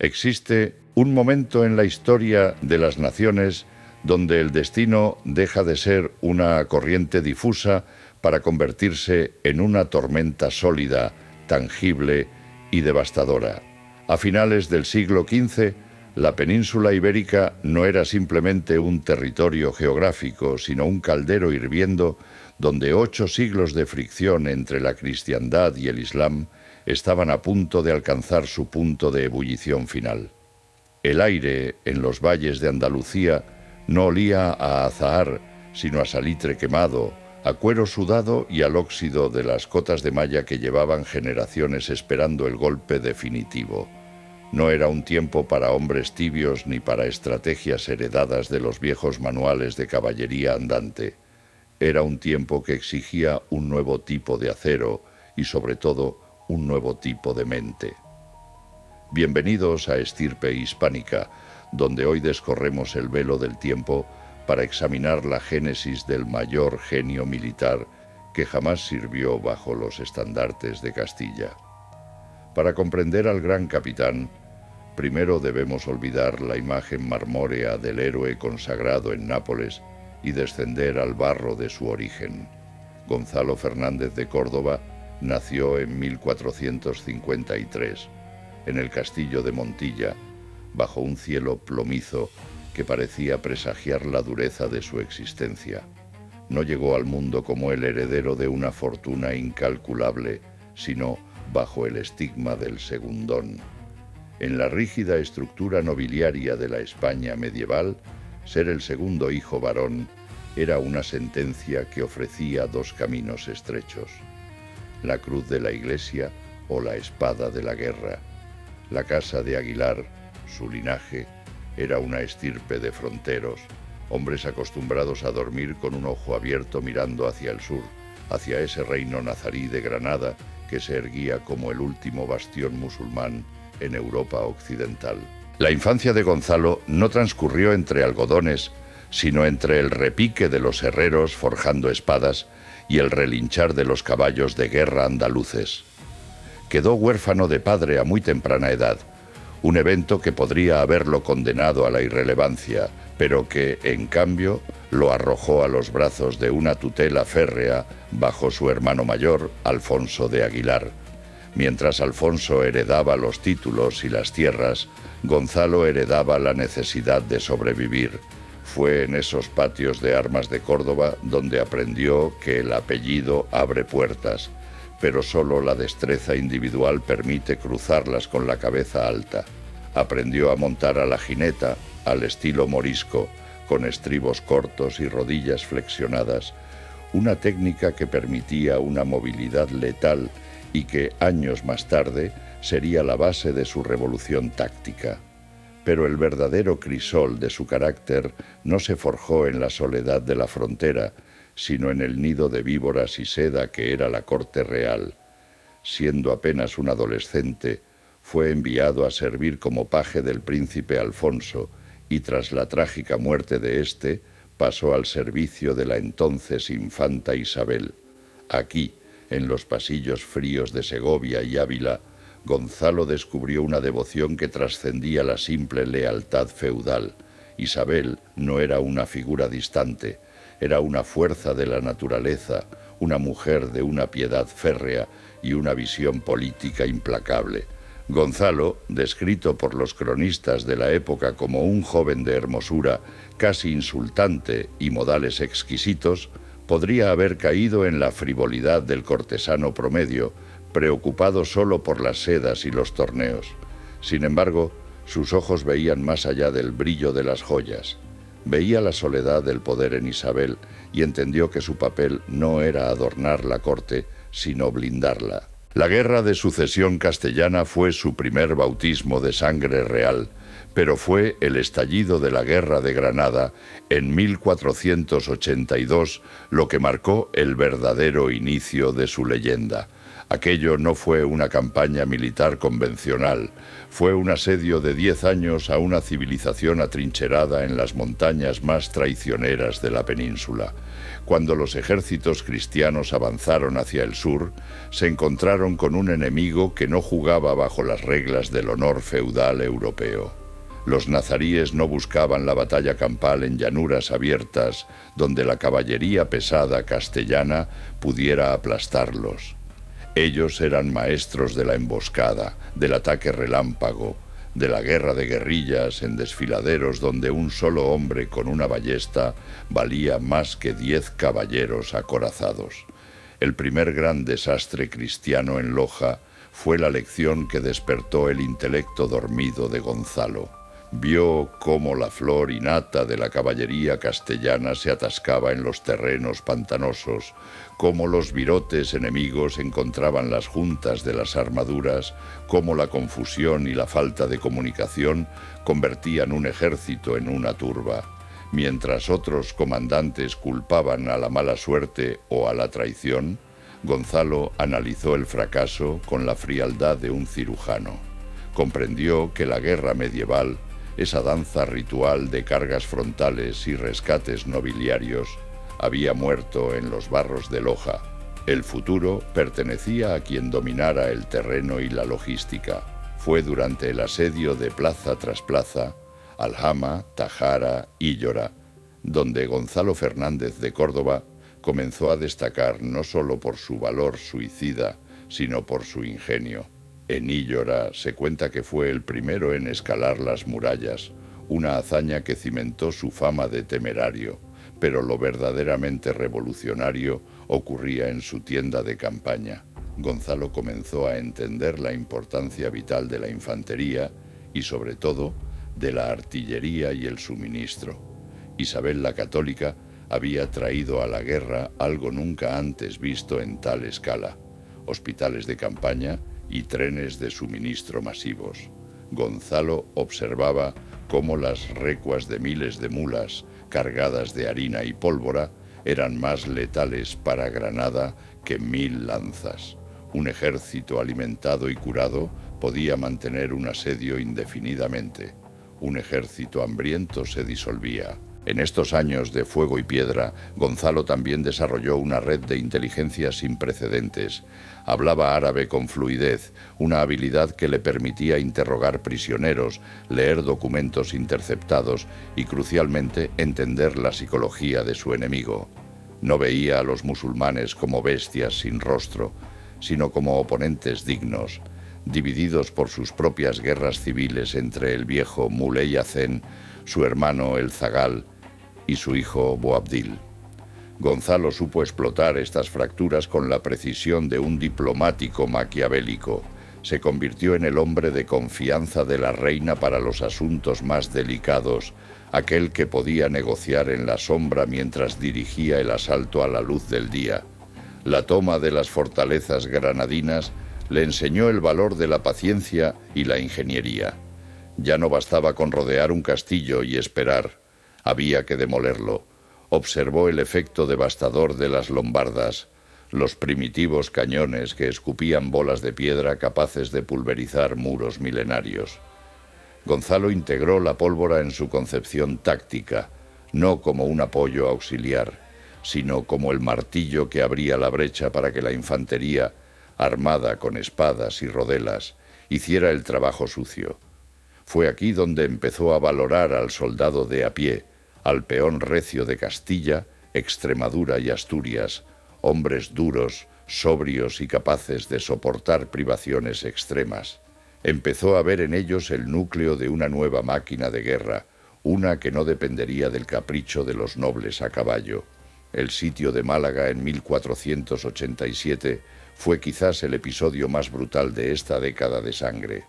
Existe un momento en la historia de las naciones donde el destino deja de ser una corriente difusa para convertirse en una tormenta sólida, tangible y devastadora. A finales del siglo XV, la península ibérica no era simplemente un territorio geográfico, sino un caldero hirviendo donde 8 siglos de fricción entre la cristiandad y el islam estaban a punto de alcanzar su punto de ebullición final. El aire en los valles de Andalucía no olía a azahar, sino a salitre quemado, a cuero sudado y al óxido de las cotas de malla que llevaban generaciones esperando el golpe definitivo. No era un tiempo para hombres tibios ni para estrategias heredadas de los viejos manuales de caballería andante. Era un tiempo que exigía un nuevo tipo de acero y, sobre todo, un nuevo tipo de mente. Bienvenidos a Estirpe Hispánica, donde hoy descorremos el velo del tiempo para examinar la génesis del mayor genio militar que jamás sirvió bajo los estandartes de Castilla. Para comprender al gran capitán, primero debemos olvidar la imagen marmórea del héroe consagrado en Nápoles y descender al barro de su origen. Gonzalo Fernández de Córdoba nació en 1453, en el castillo de Montilla, bajo un cielo plomizo que parecía presagiar la dureza de su existencia. No llegó al mundo como el heredero de una fortuna incalculable, sino bajo el estigma del segundón. En la rígida estructura nobiliaria de la España medieval, ser el segundo hijo varón era una sentencia que ofrecía 2 caminos estrechos: la cruz de la Iglesia o la espada de la guerra. La casa de Aguilar, su linaje, era una estirpe de fronteros, hombres acostumbrados a dormir con un ojo abierto mirando hacia el sur, hacia ese reino nazarí de Granada que se erguía como el último bastión musulmán en Europa occidental. La infancia de Gonzalo no transcurrió entre algodones, sino entre el repique de los herreros forjando espadas y el relinchar de los caballos de guerra andaluces. Quedó huérfano de padre a muy temprana edad, un evento que podría haberlo condenado a la irrelevancia, pero que, en cambio, lo arrojó a los brazos de una tutela férrea bajo su hermano mayor, Alfonso de Aguilar. Mientras Alfonso heredaba los títulos y las tierras, Gonzalo heredaba la necesidad de sobrevivir. Fue en esos patios de armas de Córdoba donde aprendió que el apellido abre puertas, pero solo la destreza individual permite cruzarlas con la cabeza alta. Aprendió a montar a la jineta, al estilo morisco, con estribos cortos y rodillas flexionadas, una técnica que permitía una movilidad letal y que, años más tarde, sería la base de su revolución táctica. Pero el verdadero crisol de su carácter no se forjó en la soledad de la frontera, sino en el nido de víboras y seda que era la corte real. Siendo apenas un adolescente, fue enviado a servir como paje del príncipe Alfonso y tras la trágica muerte de éste, pasó al servicio de la entonces infanta Isabel. Aquí, en los pasillos fríos de Segovia y Ávila, Gonzalo descubrió una devoción que trascendía la simple lealtad feudal. Isabel no era una figura distante, era una fuerza de la naturaleza, una mujer de una piedad férrea y una visión política implacable. Gonzalo, descrito por los cronistas de la época como un joven de hermosura casi insultante y modales exquisitos, podría haber caído en la frivolidad del cortesano promedio, preocupado solo por las sedas y los torneos. Sin embargo, sus ojos veían más allá del brillo de las joyas. Veía la soledad del poder en Isabel y entendió que su papel no era adornar la corte, sino blindarla. La guerra de sucesión castellana fue su primer bautismo de sangre real, pero fue el estallido de la Guerra de Granada en 1482 lo que marcó el verdadero inicio de su leyenda. Aquello no fue una campaña militar convencional, fue un asedio de 10 años a una civilización atrincherada en las montañas más traicioneras de la península. Cuando los ejércitos cristianos avanzaron hacia el sur, se encontraron con un enemigo que no jugaba bajo las reglas del honor feudal europeo. Los nazaríes no buscaban la batalla campal en llanuras abiertas, donde la caballería pesada castellana pudiera aplastarlos. Ellos eran maestros de la emboscada, del ataque relámpago, de la guerra de guerrillas en desfiladeros donde un solo hombre con una ballesta valía más que 10 caballeros acorazados. El primer gran desastre cristiano en Loja fue la lección que despertó el intelecto dormido de Gonzalo. Vio cómo la flor innata de la caballería castellana se atascaba en los terrenos pantanosos, cómo los virotes enemigos encontraban las juntas de las armaduras, cómo la confusión y la falta de comunicación convertían un ejército en una turba, mientras otros comandantes culpaban a la mala suerte o a la traición. Gonzalo analizó el fracaso con la frialdad de un cirujano. Comprendió que la guerra medieval, esa danza ritual de cargas frontales y rescates nobiliarios, había muerto en los barros de Loja. El futuro pertenecía a quien dominara el terreno y la logística. Fue durante el asedio de plaza tras plaza, Alhama, Tajara, Íllora, donde Gonzalo Fernández de Córdoba comenzó a destacar no solo por su valor suicida, sino por su ingenio. En Íllora se cuenta que fue el primero en escalar las murallas, una hazaña que cimentó su fama de temerario, pero lo verdaderamente revolucionario ocurría en su tienda de campaña. Gonzalo comenzó a entender la importancia vital de la infantería y, sobre todo, de la artillería y el suministro. Isabel la Católica había traído a la guerra algo nunca antes visto en tal escala: hospitales de campaña y trenes de suministro masivos. Gonzalo observaba cómo las recuas de miles de mulas cargadas de harina y pólvora eran más letales para Granada que 1000 lanzas. Un ejército alimentado y curado podía mantener un asedio indefinidamente. Un ejército hambriento se disolvía. En estos años de fuego y piedra, Gonzalo también desarrolló una red de inteligencia sin precedentes. Hablaba árabe con fluidez, una habilidad que le permitía interrogar prisioneros, leer documentos interceptados y, crucialmente, entender la psicología de su enemigo. No veía a los musulmanes como bestias sin rostro, sino como oponentes dignos, divididos por sus propias guerras civiles entre el viejo Muley Hacén, su hermano el Zagal y su hijo Boabdil. Gonzalo supo explotar estas fracturas con la precisión de un diplomático maquiavélico. Se convirtió en el hombre de confianza de la reina para los asuntos más delicados, aquel que podía negociar en la sombra mientras dirigía el asalto a la luz del día. La toma de las fortalezas granadinas le enseñó el valor de la paciencia y la ingeniería. Ya no bastaba con rodear un castillo y esperar, había que demolerlo. Observó el efecto devastador de las lombardas, los primitivos cañones que escupían bolas de piedra capaces de pulverizar muros milenarios. Gonzalo integró la pólvora en su concepción táctica, no como un apoyo auxiliar, sino como el martillo que abría la brecha para que la infantería, armada con espadas y rodelas, hiciera el trabajo sucio. Fue aquí donde empezó a valorar al soldado de a pie, al peón recio de Castilla, Extremadura y Asturias, hombres duros, sobrios y capaces de soportar privaciones extremas. Empezó a ver en ellos el núcleo de una nueva máquina de guerra, una que no dependería del capricho de los nobles a caballo. El sitio de Málaga en 1487 fue quizás el episodio más brutal de esta década de sangre.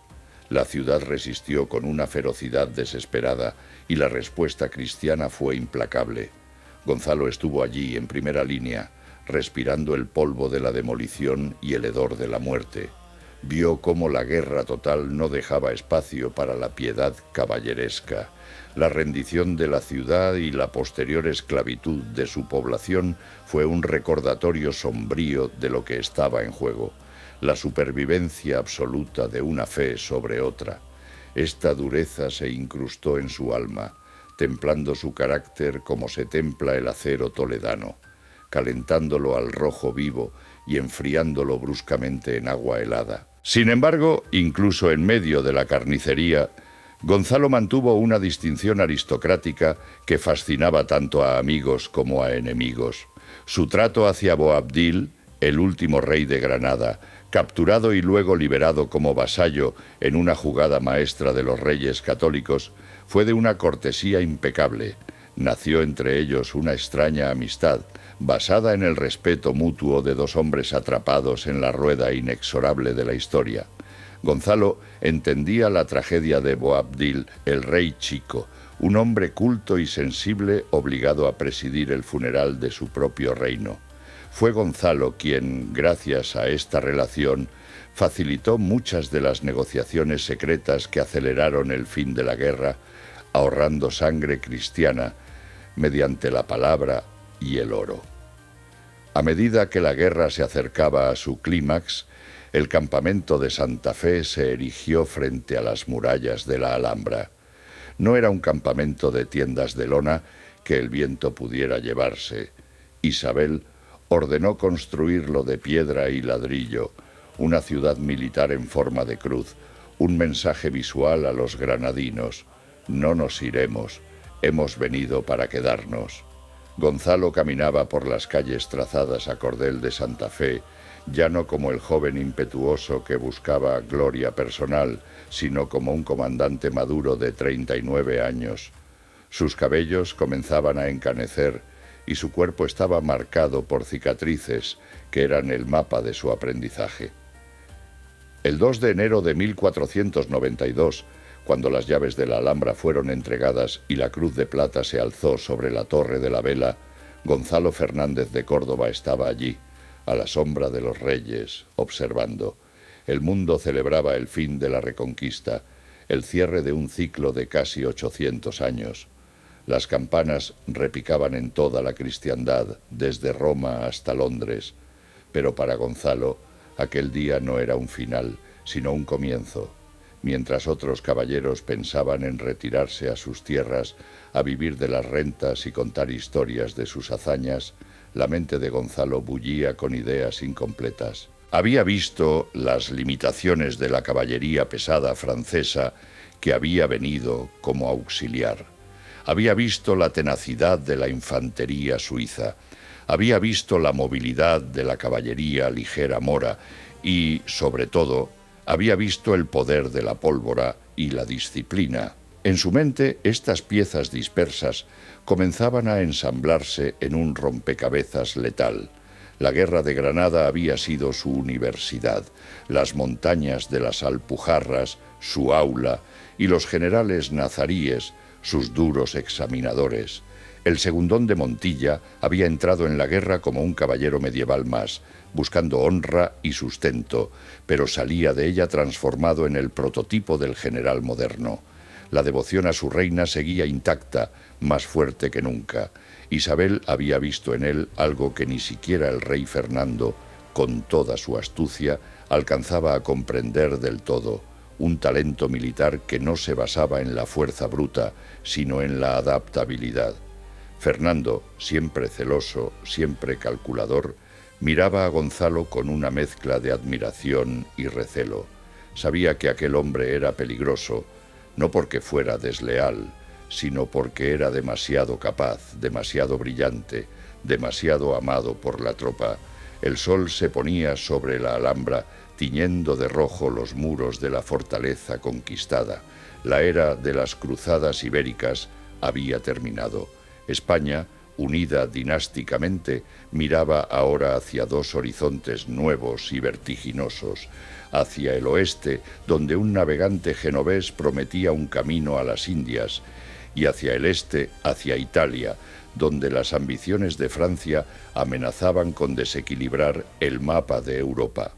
La ciudad resistió con una ferocidad desesperada y la respuesta cristiana fue implacable. Gonzalo estuvo allí en primera línea, respirando el polvo de la demolición y el hedor de la muerte. Vio cómo la guerra total no dejaba espacio para la piedad caballeresca. La rendición de la ciudad y la posterior esclavitud de su población fue un recordatorio sombrío de lo que estaba en juego. la supervivencia absoluta de una fe sobre otra. Esta dureza se incrustó en su alma, templando su carácter como se templa el acero toledano, calentándolo al rojo vivo y enfriándolo bruscamente en agua helada. Sin embargo, incluso en medio de la carnicería, Gonzalo mantuvo una distinción aristocrática que fascinaba tanto a amigos como a enemigos. Su trato hacia Boabdil, el último rey de Granada, capturado y luego liberado como vasallo en una jugada maestra de los reyes católicos, fue de una cortesía impecable. Nació entre ellos una extraña amistad, basada en el respeto mutuo de dos hombres atrapados en la rueda inexorable de la historia. Gonzalo entendía la tragedia de Boabdil, el rey chico, un hombre culto y sensible obligado a presidir el funeral de su propio reino. Fue Gonzalo quien, gracias a esta relación, facilitó muchas de las negociaciones secretas que aceleraron el fin de la guerra, ahorrando sangre cristiana mediante la palabra y el oro. A medida que la guerra se acercaba a su clímax, el campamento de Santa Fe se erigió frente a las murallas de la Alhambra. No era un campamento de tiendas de lona que el viento pudiera llevarse. Isabel ordenó construirlo de piedra y ladrillo, una ciudad militar en forma de cruz, un mensaje visual a los granadinos: no nos iremos, hemos venido para quedarnos. Gonzalo caminaba por las calles trazadas a cordel de Santa Fe, ya no como el joven impetuoso que buscaba gloria personal, sino como un comandante maduro de 39 años. Sus cabellos comenzaban a encanecer y su cuerpo estaba marcado por cicatrices que eran el mapa de su aprendizaje. El 2 de enero de 1492, cuando las llaves de la Alhambra fueron entregadas y la cruz de plata se alzó sobre la Torre de la Vela, Gonzalo Fernández de Córdoba estaba allí, a la sombra de los reyes, observando. El mundo celebraba el fin de la Reconquista, el cierre de un ciclo de casi 800 años. Las campanas repicaban en toda la cristiandad, desde Roma hasta Londres, pero para Gonzalo aquel día no era un final, sino un comienzo. Mientras otros caballeros pensaban en retirarse a sus tierras, a vivir de las rentas y contar historias de sus hazañas, la mente de Gonzalo bullía con ideas incompletas. Había visto las limitaciones de la caballería pesada francesa que había venido como auxiliar. Había visto la tenacidad de la infantería suiza. Había visto la movilidad de la caballería ligera mora y, sobre todo, había visto el poder de la pólvora y la disciplina. En su mente, estas piezas dispersas comenzaban a ensamblarse en un rompecabezas letal. La guerra de Granada había sido su universidad, las montañas de las Alpujarras, su aula, y los generales nazaríes, sus duros examinadores. El segundón de Montilla había entrado en la guerra como un caballero medieval más, buscando honra y sustento, pero salía de ella transformado en el prototipo del general moderno. La devoción a su reina seguía intacta, más fuerte que nunca. Isabel había visto en él algo que ni siquiera el rey Fernando, con toda su astucia, alcanzaba a comprender del todo: un talento militar que no se basaba en la fuerza bruta, sino en la adaptabilidad. Fernando, siempre celoso, siempre calculador, miraba a Gonzalo con una mezcla de admiración y recelo. Sabía que aquel hombre era peligroso, no porque fuera desleal, sino porque era demasiado capaz, demasiado brillante, demasiado amado por la tropa. El sol se ponía sobre la Alhambra, tiñendo de rojo los muros de la fortaleza conquistada. La era de las cruzadas ibéricas había terminado. España, unida dinásticamente, miraba ahora hacia dos horizontes nuevos y vertiginosos: hacia el oeste, donde un navegante genovés prometía un camino a las Indias, y hacia el este, hacia Italia, donde las ambiciones de Francia amenazaban con desequilibrar el mapa de Europa.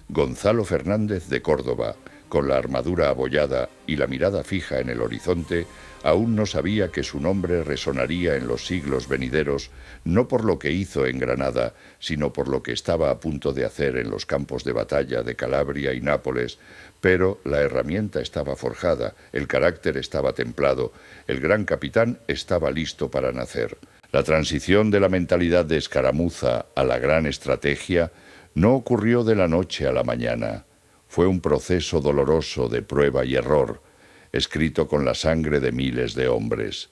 Gonzalo Fernández de Córdoba, Con la armadura abollada y la mirada fija en el horizonte, aún no sabía que su nombre resonaría en los siglos venideros, no por lo que hizo en Granada, sino por lo que estaba a punto de hacer en los campos de batalla de Calabria y Nápoles, pero la herramienta estaba forjada, el carácter estaba templado, el gran capitán estaba listo para nacer. La transición de la mentalidad de escaramuza a la gran estrategia no ocurrió de la noche a la mañana. Fue un proceso doloroso de prueba y error, escrito con la sangre de miles de hombres.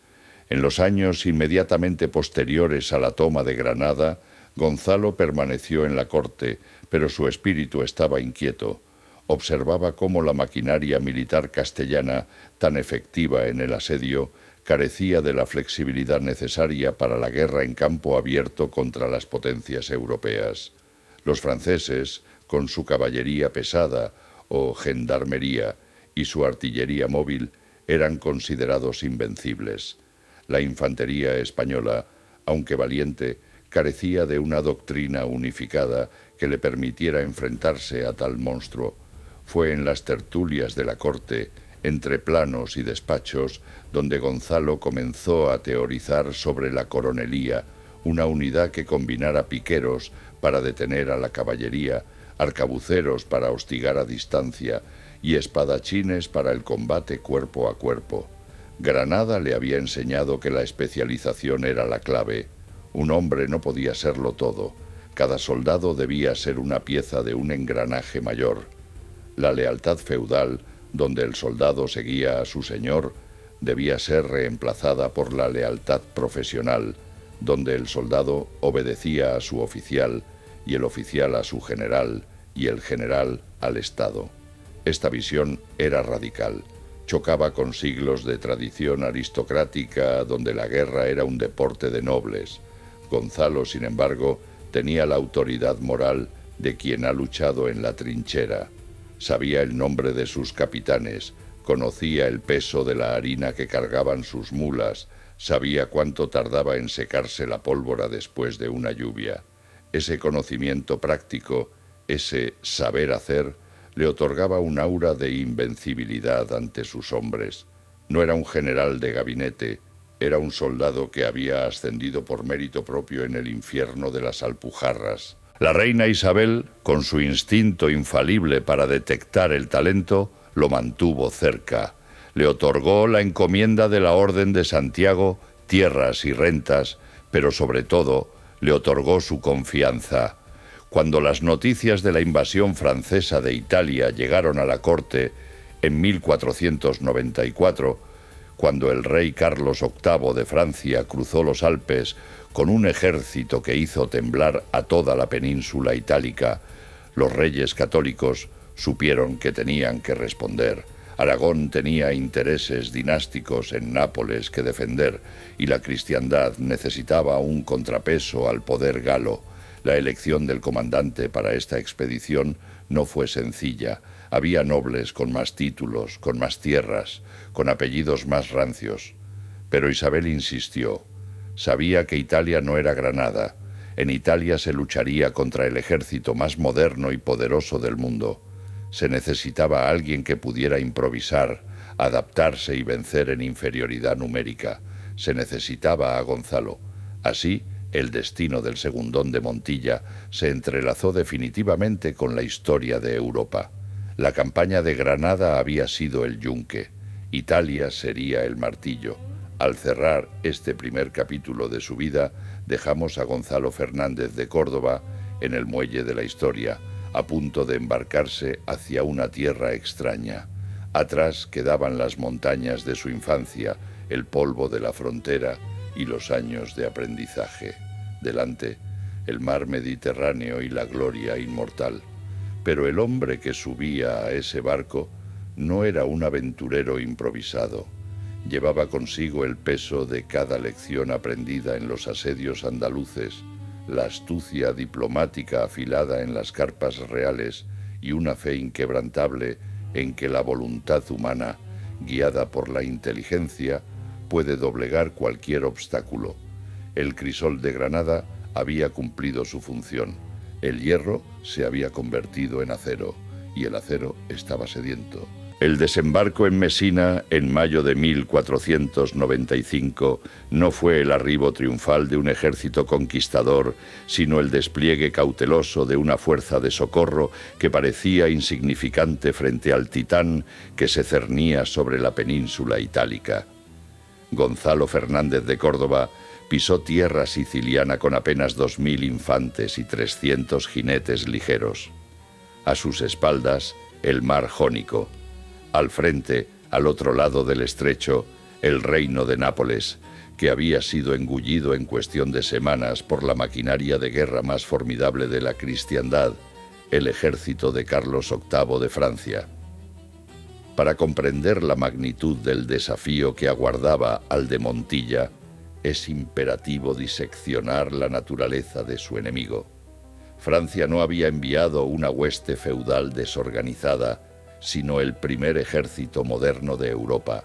En los años inmediatamente posteriores a la toma de Granada, Gonzalo permaneció en la corte, pero su espíritu estaba inquieto. Observaba cómo la maquinaria militar castellana, tan efectiva en el asedio, carecía de la flexibilidad necesaria para la guerra en campo abierto contra las potencias europeas. Los franceses, con su caballería pesada o gendarmería y su artillería móvil, eran considerados invencibles. La infantería española, aunque valiente, carecía de una doctrina unificada que le permitiera enfrentarse a tal monstruo. Fue en las tertulias de la corte, entre planos y despachos, donde Gonzalo comenzó a teorizar sobre la coronelía, una unidad que combinara piqueros para detener a la caballería, arcabuceros para hostigar a distancia y espadachines para el combate cuerpo a cuerpo. Granada le había enseñado que la especialización era la clave. Un hombre no podía serlo todo. Cada soldado debía ser una pieza de un engranaje mayor. La lealtad feudal, donde el soldado seguía a su señor, debía ser reemplazada por la lealtad profesional, donde el soldado obedecía a su oficial y el oficial a su general y el general al Estado. Esta visión era radical. Chocaba con siglos de tradición aristocrática donde la guerra era un deporte de nobles. Gonzalo, sin embargo, tenía la autoridad moral de quien ha luchado en la trinchera. Sabía el nombre de sus capitanes, conocía el peso de la harina que cargaban sus mulas, sabía cuánto tardaba en secarse la pólvora después de una lluvia. Ese conocimiento práctico, ese saber hacer, le otorgaba un aura de invencibilidad ante sus hombres. No era un general de gabinete, era un soldado que había ascendido por mérito propio en el infierno de las Alpujarras. La reina Isabel, con su instinto infalible para detectar el talento, lo mantuvo cerca. Le otorgó la encomienda de la Orden de Santiago, tierras y rentas, pero sobre todo le otorgó su confianza. Cuando las noticias de la invasión francesa de Italia llegaron a la corte en 1494, cuando el rey Carlos VIII de Francia cruzó los Alpes con un ejército que hizo temblar a toda la península itálica, los reyes católicos supieron que tenían que responder. Aragón tenía intereses dinásticos en Nápoles que defender y la cristiandad necesitaba un contrapeso al poder galo. La elección del comandante para esta expedición no fue sencilla. Había nobles con más títulos, con más tierras, con apellidos más rancios. Pero Isabel insistió. Sabía que Italia no era Granada. En Italia se lucharía contra el ejército más moderno y poderoso del mundo. Se necesitaba alguien que pudiera improvisar, adaptarse y vencer en inferioridad numérica. Se necesitaba a Gonzalo. Así, el destino del Segundón de Montilla se entrelazó definitivamente con la historia de Europa. La campaña de Granada había sido el yunque. Italia sería el martillo. Al cerrar este primer capítulo de su vida, dejamos a Gonzalo Fernández de Córdoba en el muelle de la historia, a punto de embarcarse hacia una tierra extraña. Atrás quedaban las montañas de su infancia, el polvo de la frontera y los años de aprendizaje. Delante, el mar Mediterráneo y la gloria inmortal. Pero el hombre que subía a ese barco no era un aventurero improvisado. Llevaba consigo el peso de cada lección aprendida en los asedios andaluces, la astucia diplomática afilada en las carpas reales y una fe inquebrantable en que la voluntad humana, guiada por la inteligencia, puede doblegar cualquier obstáculo. El crisol de Granada había cumplido su función. El hierro se había convertido en acero y el acero estaba sediento. El desembarco en Mesina, en mayo de 1495, no fue el arribo triunfal de un ejército conquistador, sino el despliegue cauteloso de una fuerza de socorro que parecía insignificante frente al titán que se cernía sobre la península itálica. Gonzalo Fernández de Córdoba pisó tierra siciliana con apenas 2000 infantes y 300 jinetes ligeros. A sus espaldas, el mar Jónico. Al frente, al otro lado del estrecho, el reino de Nápoles, que había sido engullido en cuestión de semanas por la maquinaria de guerra más formidable de la cristiandad, el ejército de Carlos VIII de Francia. Para comprender la magnitud del desafío que aguardaba al de Montilla, es imperativo diseccionar la naturaleza de su enemigo. Francia no había enviado una hueste feudal desorganizada, sino el primer ejército moderno de Europa.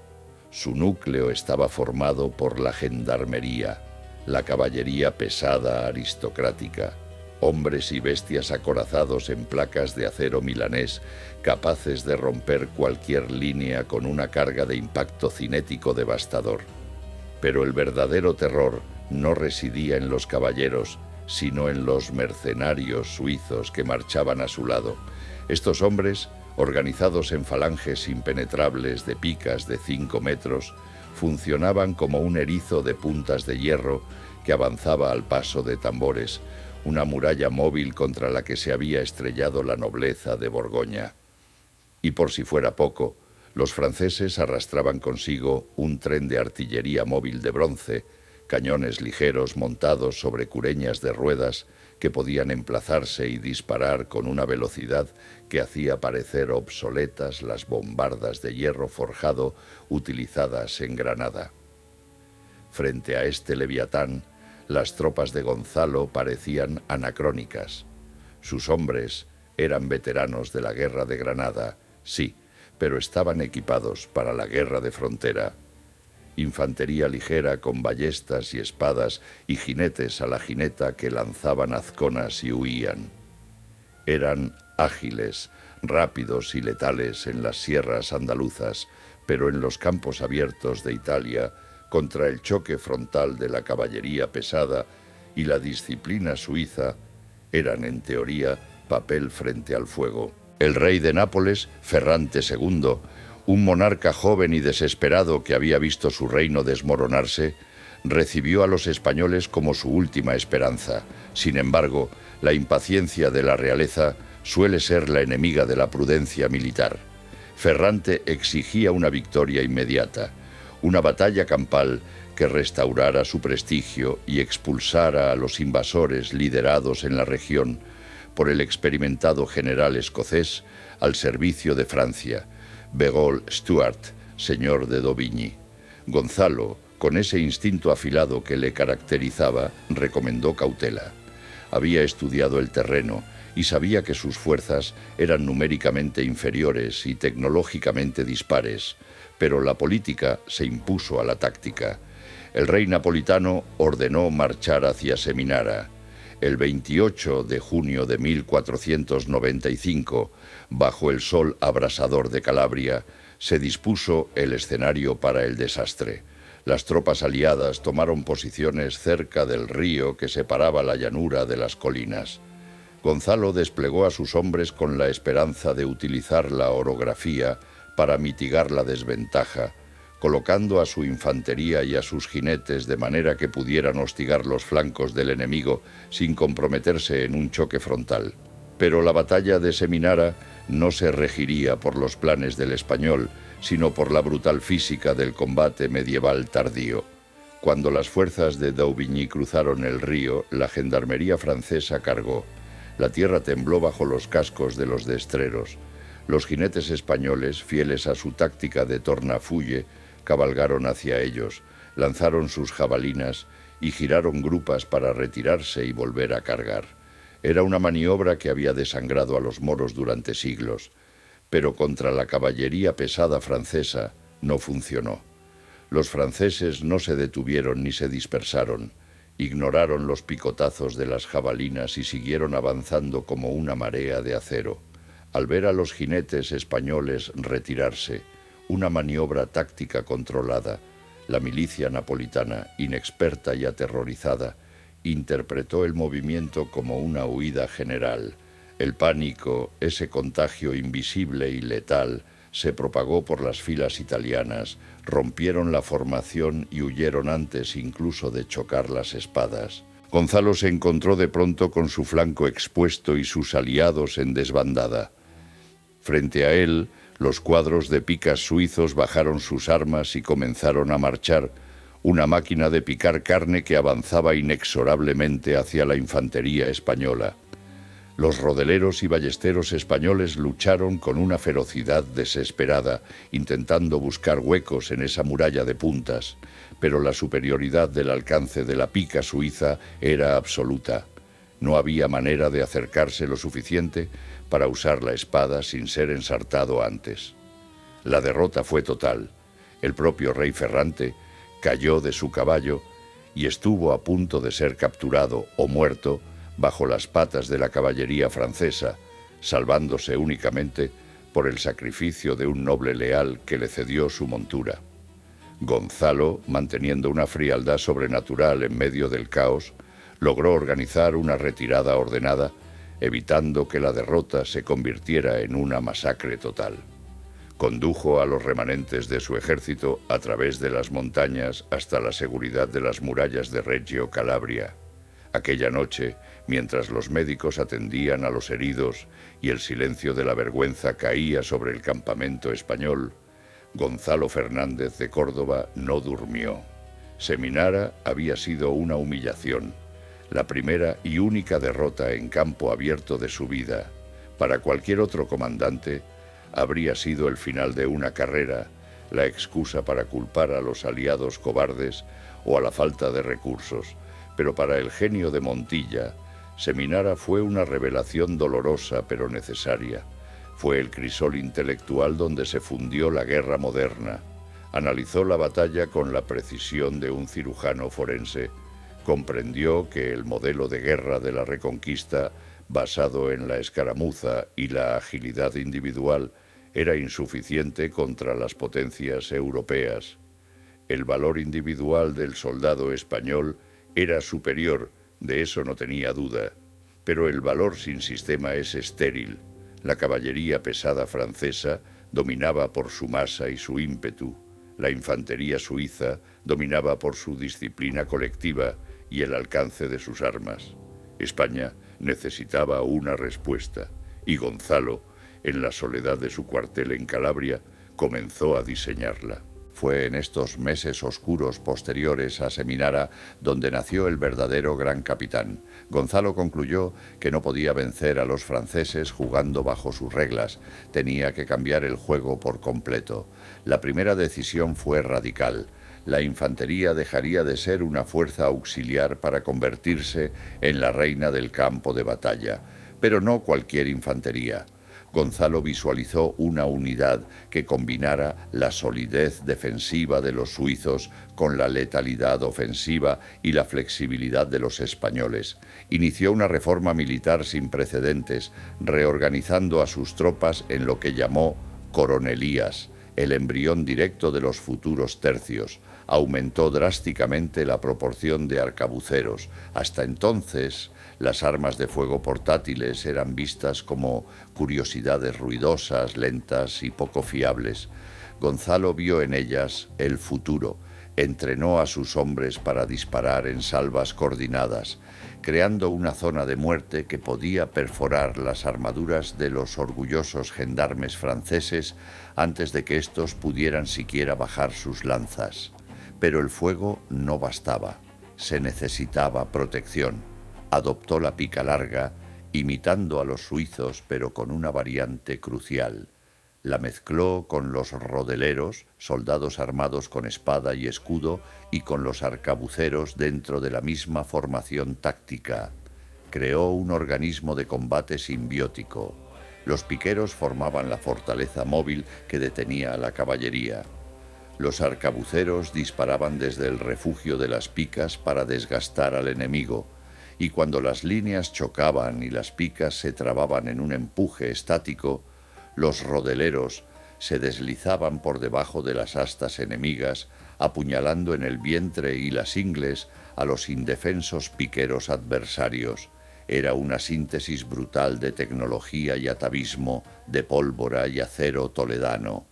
Su núcleo estaba formado por la gendarmería, la caballería pesada aristocrática, hombres y bestias acorazados en placas de acero milanés, capaces de romper cualquier línea con una carga de impacto cinético devastador. Pero el verdadero terror no residía en los caballeros, sino en los mercenarios suizos que marchaban a su lado. Estos hombres, organizados en falanges impenetrables de picas de 5 metros, funcionaban como un erizo de puntas de hierro que avanzaba al paso de tambores, una muralla móvil contra la que se había estrellado la nobleza de Borgoña. Y por si fuera poco, los franceses arrastraban consigo un tren de artillería móvil de bronce, cañones ligeros montados sobre cureñas de ruedas que podían emplazarse y disparar con una velocidad que hacía parecer obsoletas las bombardas de hierro forjado utilizadas en Granada. Frente a este leviatán, las tropas de Gonzalo parecían anacrónicas. Sus hombres eran veteranos de la guerra de Granada, sí, pero estaban equipados para la guerra de frontera. Infantería ligera con ballestas y espadas y jinetes a la jineta que lanzaban azconas y huían. Eran ágiles, rápidos y letales en las sierras andaluzas, pero en los campos abiertos de Italia, contra el choque frontal de la caballería pesada y la disciplina suiza, eran en teoría papel frente al fuego. El rey de Nápoles, Ferrante II, un monarca joven y desesperado que había visto su reino desmoronarse, recibió a los españoles como su última esperanza. Sin embargo, la impaciencia de la realeza suele ser la enemiga de la prudencia militar. Ferrante exigía una victoria inmediata, una batalla campal que restaurara su prestigio y expulsara a los invasores liderados en la región por el experimentado general escocés al servicio de Francia, Begol Stuart, señor de Daubigny. Gonzalo, con ese instinto afilado que le caracterizaba, recomendó cautela. Había estudiado el terreno y sabía que sus fuerzas eran numéricamente inferiores y tecnológicamente dispares, pero la política se impuso a la táctica. El rey napolitano ordenó marchar hacia Seminara. El 28 de junio de 1495, bajo el sol abrasador de Calabria, se dispuso el escenario para el desastre. Las tropas aliadas tomaron posiciones cerca del río que separaba la llanura de las colinas. Gonzalo desplegó a sus hombres con la esperanza de utilizar la orografía para mitigar la desventaja, colocando a su infantería y a sus jinetes de manera que pudieran hostigar los flancos del enemigo sin comprometerse en un choque frontal. Pero la batalla de Seminara no se regiría por los planes del español, sino por la brutal física del combate medieval tardío. Cuando las fuerzas de Daubigny cruzaron el río, la gendarmería francesa cargó. La tierra tembló bajo los cascos de los destreros. Los jinetes españoles, fieles a su táctica de tornafulle, cabalgaron hacia ellos, lanzaron sus jabalinas y giraron grupas para retirarse y volver a cargar. Era una maniobra que había desangrado a los moros durante siglos, pero contra la caballería pesada francesa no funcionó. Los franceses no se detuvieron ni se dispersaron, ignoraron los picotazos de las jabalinas y siguieron avanzando como una marea de acero. Al ver a los jinetes españoles retirarse, una maniobra táctica controlada, la milicia napolitana, inexperta y aterrorizada, interpretó el movimiento como una huida general. El pánico, ese contagio invisible y letal, se propagó por las filas italianas, rompieron la formación y huyeron antes incluso de chocar las espadas. Gonzalo se encontró de pronto con su flanco expuesto y sus aliados en desbandada. Frente a él, los cuadros de picas suizos bajaron sus armas y comenzaron a marchar, una máquina de picar carne que avanzaba inexorablemente hacia la infantería española. Los rodeleros y ballesteros españoles lucharon con una ferocidad desesperada, intentando buscar huecos en esa muralla de puntas, pero la superioridad del alcance de la pica suiza era absoluta. No había manera de acercarse lo suficiente para usar la espada sin ser ensartado antes. La derrota fue total. El propio rey Ferrante cayó de su caballo y estuvo a punto de ser capturado o muerto bajo las patas de la caballería francesa, salvándose únicamente por el sacrificio de un noble leal que le cedió su montura. Gonzalo, manteniendo una frialdad sobrenatural en medio del caos, logró organizar una retirada ordenada, evitando que la derrota se convirtiera en una masacre total. Condujo a los remanentes de su ejército a través de las montañas hasta la seguridad de las murallas de Reggio Calabria. Aquella noche, mientras los médicos atendían a los heridos y el silencio de la vergüenza caía sobre el campamento español, Gonzalo Fernández de Córdoba no durmió. Seminara había sido una humillación, la primera y única derrota en campo abierto de su vida. Para cualquier otro comandante, habría sido el final de una carrera, la excusa para culpar a los aliados cobardes o a la falta de recursos. Pero para el genio de Montilla, Seminara fue una revelación dolorosa pero necesaria. Fue el crisol intelectual donde se fundió la guerra moderna. Analizó la batalla con la precisión de un cirujano forense. Comprendió que el modelo de guerra de la Reconquista, basado en la escaramuza y la agilidad individual, era insuficiente contra las potencias europeas. El valor individual del soldado español era superior, de eso no tenía duda, pero el valor sin sistema es estéril. La caballería pesada francesa dominaba por su masa y su ímpetu. La infantería suiza dominaba por su disciplina colectiva y el alcance de sus armas. España necesitaba una respuesta, y Gonzalo, en la soledad de su cuartel en Calabria, comenzó a diseñarla. Fue en estos meses oscuros posteriores a Seminara donde nació el verdadero gran capitán. Gonzalo concluyó que no podía vencer a los franceses jugando bajo sus reglas, tenía que cambiar el juego por completo. La primera decisión fue radical. La infantería dejaría de ser una fuerza auxiliar para convertirse en la reina del campo de batalla, pero no cualquier infantería. Gonzalo visualizó una unidad que combinara la solidez defensiva de los suizos con la letalidad ofensiva y la flexibilidad de los españoles. Inició una reforma militar sin precedentes, reorganizando a sus tropas en lo que llamó coronelías, el embrión directo de los futuros tercios. Aumentó drásticamente la proporción de arcabuceros. Hasta entonces, las armas de fuego portátiles eran vistas como curiosidades ruidosas, lentas y poco fiables. Gonzalo vio en ellas el futuro. Entrenó a sus hombres para disparar en salvas coordinadas, creando una zona de muerte que podía perforar las armaduras de los orgullosos gendarmes franceses antes de que éstos pudieran siquiera bajar sus lanzas. Pero el fuego no bastaba, se necesitaba protección. Adoptó la pica larga, imitando a los suizos, pero con una variante crucial. La mezcló con los rodeleros, soldados armados con espada y escudo, y con los arcabuceros dentro de la misma formación táctica. Creó un organismo de combate simbiótico. Los piqueros formaban la fortaleza móvil que detenía a la caballería. Los arcabuceros disparaban desde el refugio de las picas para desgastar al enemigo, y cuando las líneas chocaban y las picas se trababan en un empuje estático, los rodeleros se deslizaban por debajo de las astas enemigas, apuñalando en el vientre y las ingles a los indefensos piqueros adversarios. Era una síntesis brutal de tecnología y atavismo, de pólvora y acero toledano.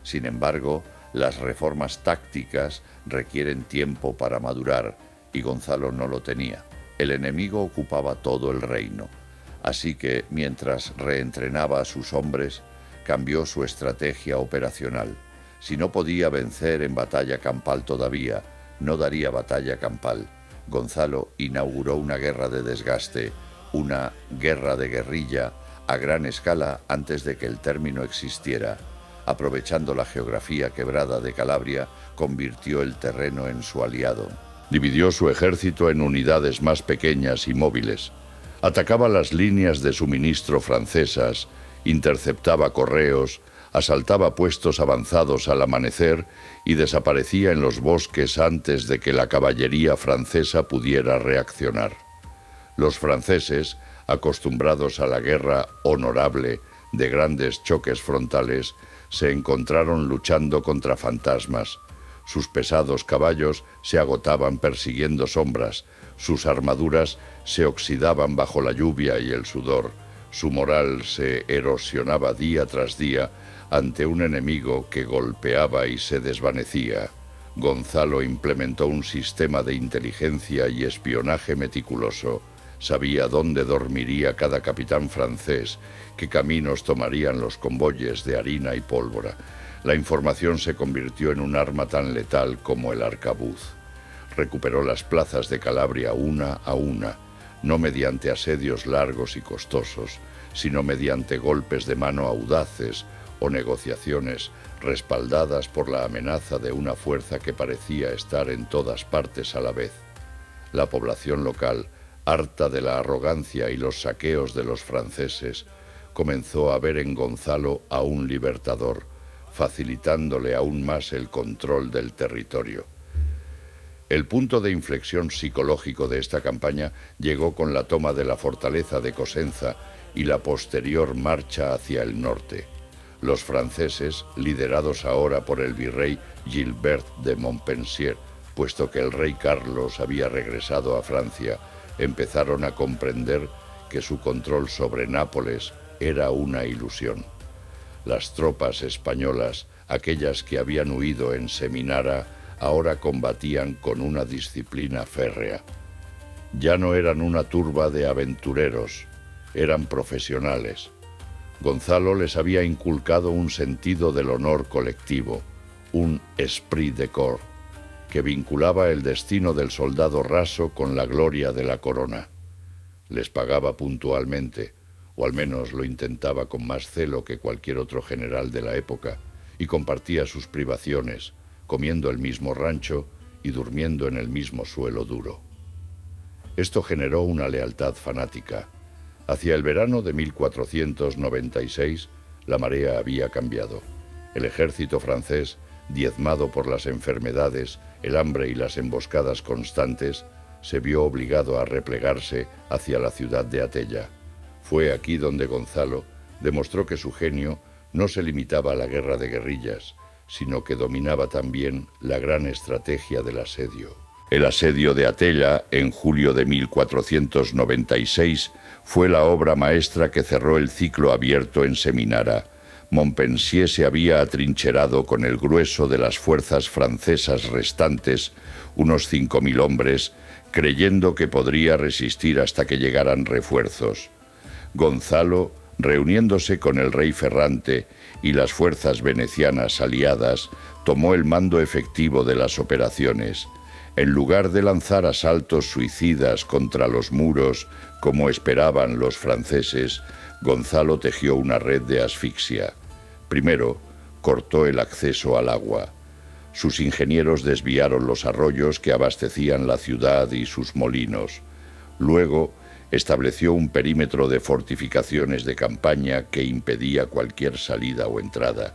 Sin embargo, las reformas tácticas requieren tiempo para madurar, y Gonzalo no lo tenía. El enemigo ocupaba todo el reino, así que, mientras reentrenaba a sus hombres, cambió su estrategia operacional. Si no podía vencer en batalla campal todavía, no daría batalla campal. Gonzalo inauguró una guerra de desgaste, una guerra de guerrilla a gran escala antes de que el término existiera. Aprovechando la geografía quebrada de Calabria, convirtió el terreno en su aliado. Dividió su ejército en unidades más pequeñas y móviles. Atacaba las líneas de suministro francesas, interceptaba correos, asaltaba puestos avanzados al amanecer y desaparecía en los bosques antes de que la caballería francesa pudiera reaccionar. Los franceses, acostumbrados a la guerra honorable de grandes choques frontales, se encontraron luchando contra fantasmas. Sus pesados caballos se agotaban persiguiendo sombras, sus armaduras se oxidaban bajo la lluvia y el sudor, su moral se erosionaba día tras día ante un enemigo que golpeaba y se desvanecía. Gonzalo implementó un sistema de inteligencia y espionaje meticuloso. Sabía dónde dormiría cada capitán francés, qué caminos tomarían los convoyes de harina y pólvora. La información se convirtió en un arma tan letal como el arcabuz. Recuperó las plazas de Calabria una a una, no mediante asedios largos y costosos, sino mediante golpes de mano audaces o negociaciones respaldadas por la amenaza de una fuerza que parecía estar en todas partes a la vez. La población local, harta de la arrogancia y los saqueos de los franceses, comenzó a ver en Gonzalo a un libertador, facilitándole aún más el control del territorio. El punto de inflexión psicológico de esta campaña llegó con la toma de la fortaleza de Cosenza y la posterior marcha hacia el norte. Los franceses, liderados ahora por el virrey Gilbert de Montpensier, puesto que el rey Carlos había regresado a Francia, empezaron a comprender que su control sobre Nápoles era una ilusión. Las tropas españolas, aquellas que habían huido en Seminara, ahora combatían con una disciplina férrea. Ya no eran una turba de aventureros, eran profesionales. Gonzalo les había inculcado un sentido del honor colectivo, un esprit de corps, que vinculaba el destino del soldado raso con la gloria de la corona. Les pagaba puntualmente, o al menos lo intentaba con más celo que cualquier otro general de la época, y compartía sus privaciones, comiendo el mismo rancho y durmiendo en el mismo suelo duro. Esto generó una lealtad fanática. Hacia el verano de 1496, la marea había cambiado. El ejército francés, diezmado por las enfermedades, el hambre y las emboscadas constantes, se vio obligado a replegarse hacia la ciudad de Atella. Fue aquí donde Gonzalo demostró que su genio no se limitaba a la guerra de guerrillas, sino que dominaba también la gran estrategia del asedio. El asedio de Atella, en julio de 1496, fue la obra maestra que cerró el ciclo abierto en Seminara. Montpensier se había atrincherado con el grueso de las fuerzas francesas restantes, unos 5.000 hombres, creyendo que podría resistir hasta que llegaran refuerzos. Gonzalo, reuniéndose con el rey Ferrante y las fuerzas venecianas aliadas, tomó el mando efectivo de las operaciones. En lugar de lanzar asaltos suicidas contra los muros, como esperaban los franceses, Gonzalo tejió una red de asfixia. Primero, cortó el acceso al agua. Sus ingenieros desviaron los arroyos que abastecían la ciudad y sus molinos. Luego, estableció un perímetro de fortificaciones de campaña que impedía cualquier salida o entrada.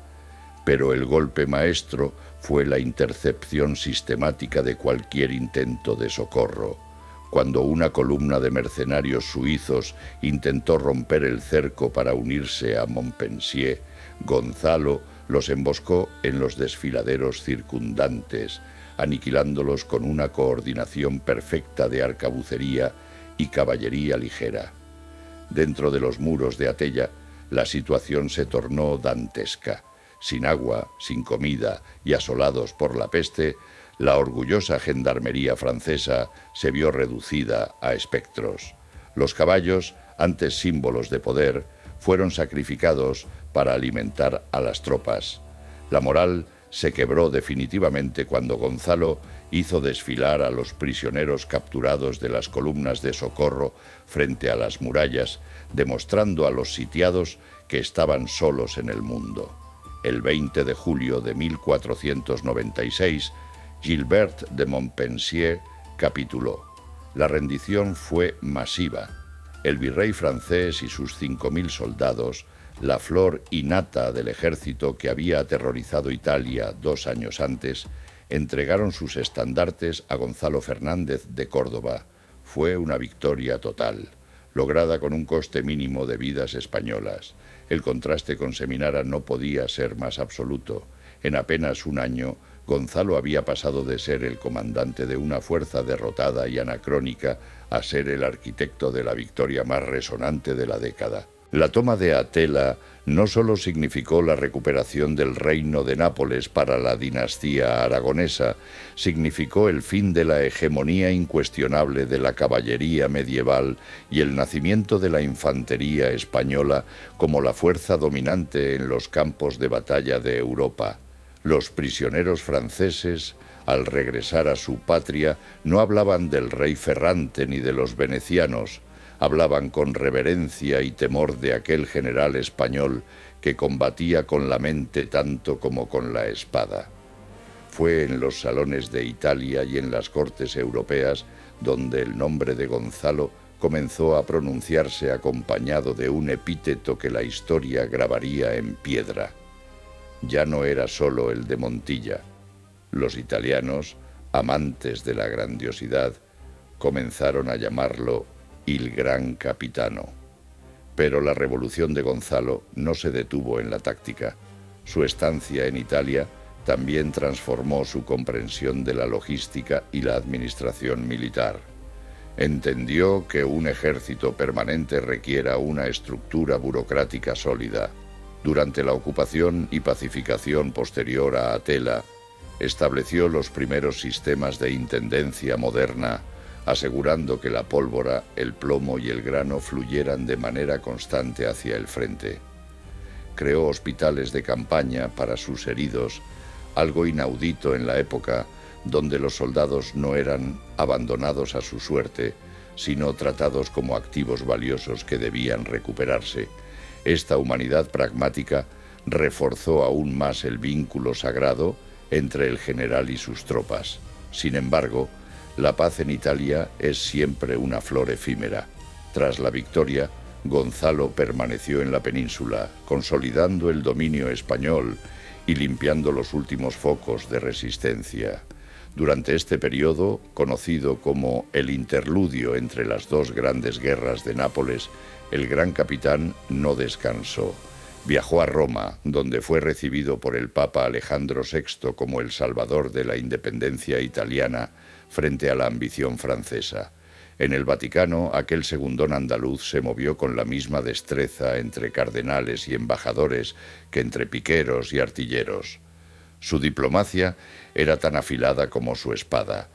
Pero el golpe maestro fue la intercepción sistemática de cualquier intento de socorro. Cuando una columna de mercenarios suizos intentó romper el cerco para unirse a Montpensier, Gonzalo los emboscó en los desfiladeros circundantes, aniquilándolos con una coordinación perfecta de arcabucería y caballería ligera. Dentro de los muros de Atella, la situación se tornó dantesca. Sin agua, sin comida y asolados por la peste, la orgullosa gendarmería francesa se vio reducida a espectros. Los caballos, antes símbolos de poder, fueron sacrificados para alimentar a las tropas. La moral se quebró definitivamente cuando Gonzalo hizo desfilar a los prisioneros capturados de las columnas de socorro frente a las murallas, demostrando a los sitiados que estaban solos en el mundo. El 20 de julio de 1496, Gilbert de Montpensier capituló. La rendición fue masiva. El virrey francés y sus 5.000 soldados, la flor y nata del ejército que había aterrorizado Italia 2 años antes, entregaron sus estandartes a Gonzalo Fernández de Córdoba. Fue una victoria total, lograda con un coste mínimo de vidas españolas. El contraste con Seminara no podía ser más absoluto. En apenas un año, Gonzalo había pasado de ser el comandante de una fuerza derrotada y anacrónica a ser el arquitecto de la victoria más resonante de la década. La toma de Atella no solo significó la recuperación del reino de Nápoles para la dinastía aragonesa, significó el fin de la hegemonía incuestionable de la caballería medieval y el nacimiento de la infantería española como la fuerza dominante en los campos de batalla de Europa. Los prisioneros franceses, al regresar a su patria, no hablaban del rey Ferrante ni de los venecianos, hablaban con reverencia y temor de aquel general español que combatía con la mente tanto como con la espada. Fue en los salones de Italia y en las cortes europeas donde el nombre de Gonzalo comenzó a pronunciarse acompañado de un epíteto que la historia grabaría en piedra. Ya no era solo el de Montilla. Los italianos, amantes de la grandiosidad, comenzaron a llamarlo Il Gran Capitano. Pero la revolución de Gonzalo no se detuvo en la táctica. Su estancia en Italia también transformó su comprensión de la logística y la administración militar. Entendió que un ejército permanente requiera una estructura burocrática sólida. Durante la ocupación y pacificación posterior a Atella, estableció los primeros sistemas de intendencia moderna, asegurando que la pólvora, el plomo y el grano fluyeran de manera constante hacia el frente. Creó hospitales de campaña para sus heridos, algo inaudito en la época, donde los soldados no eran abandonados a su suerte, sino tratados como activos valiosos que debían recuperarse. Esta humanidad pragmática reforzó aún más el vínculo sagrado entre el general y sus tropas. Sin embargo, la paz en Italia es siempre una flor efímera. Tras la victoria, Gonzalo permaneció en la península, consolidando el dominio español y limpiando los últimos focos de resistencia. Durante este periodo, conocido como el interludio entre las dos grandes guerras de Nápoles, el gran capitán no descansó. Viajó a Roma, donde fue recibido por el Papa Alejandro VI como el salvador de la independencia italiana frente a la ambición francesa. En el Vaticano, aquel segundón andaluz se movió con la misma destreza entre cardenales y embajadores que entre piqueros y artilleros. Su diplomacia era tan afilada como su espada.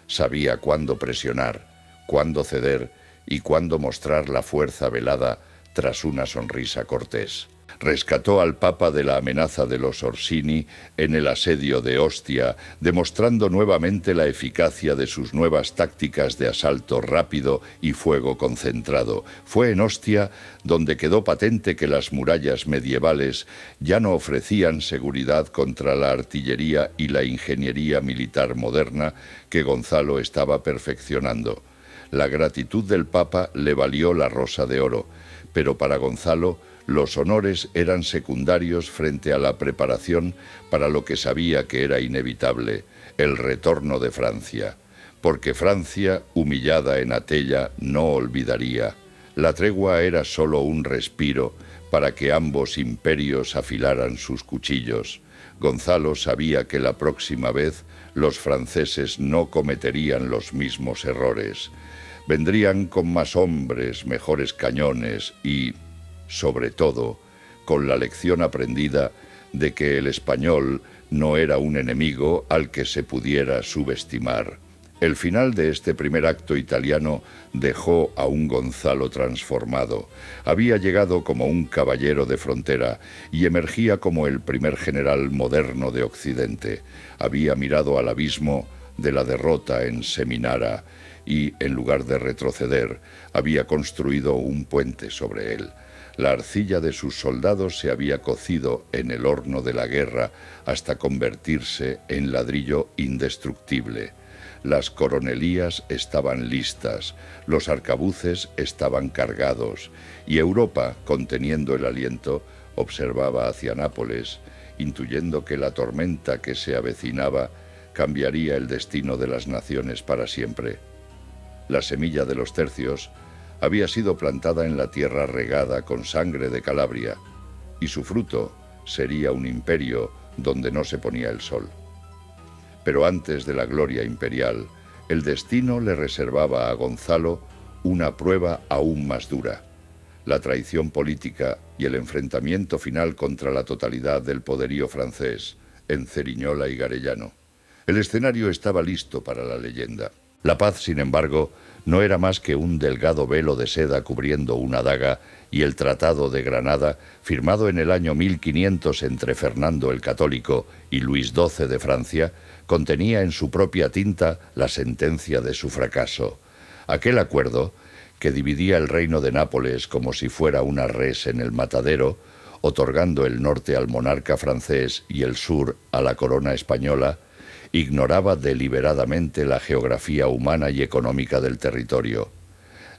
Sabía cuándo presionar, cuándo ceder y cuándo mostrar la fuerza velada tras una sonrisa cortés. Rescató al Papa de la amenaza de los Orsini en el asedio de Ostia, demostrando nuevamente la eficacia de sus nuevas tácticas de asalto rápido y fuego concentrado. Fue en Ostia donde quedó patente que las murallas medievales ya no ofrecían seguridad contra la artillería y la ingeniería militar moderna que Gonzalo estaba perfeccionando. La gratitud del Papa le valió la Rosa de Oro, pero para Gonzalo los honores eran secundarios frente a la preparación para lo que sabía que era inevitable, el retorno de Francia. porque Francia, humillada en Atella, no olvidaría. La tregua era solo un respiro para que ambos imperios afilaran sus cuchillos. Gonzalo sabía que la próxima vez los franceses no cometerían los mismos errores. Vendrían con más hombres, mejores cañones y, sobre todo, con la lección aprendida de que el español no era un enemigo al que se pudiera subestimar. El final de este primer acto italiano dejó a un Gonzalo transformado. Había llegado como un caballero de frontera y emergía como el primer general moderno de Occidente. Había mirado al abismo de la derrota en Seminara y, en lugar de retroceder, había construido un puente sobre él. La arcilla de sus soldados se había cocido en el horno de la guerra hasta convertirse en ladrillo indestructible. Las coronelías estaban listas, los arcabuces estaban cargados, y Europa, conteniendo el aliento, observaba hacia Nápoles, intuyendo que la tormenta que se avecinaba cambiaría el destino de las naciones para siempre. La semilla de los tercios había sido plantada en la tierra regada con sangre de Calabria, y su fruto sería un imperio donde no se ponía el sol. Pero antes de la gloria imperial, el destino le reservaba a Gonzalo una prueba aún más dura: la traición política y el enfrentamiento final contra la totalidad del poderío francés en Ceriñola y Garellano. El escenario estaba listo para la leyenda. La paz, sin embargo, no era más que un delgado velo de seda cubriendo una daga, y el Tratado de Granada, firmado en el año 1500 entre Fernando el Católico y Luis XII de Francia, contenía en su propia tinta la sentencia de su fracaso. Aquel acuerdo, que dividía el reino de Nápoles como si fuera una res en el matadero, otorgando el norte al monarca francés y el sur a la corona española, ignoraba deliberadamente la geografía humana y económica del territorio.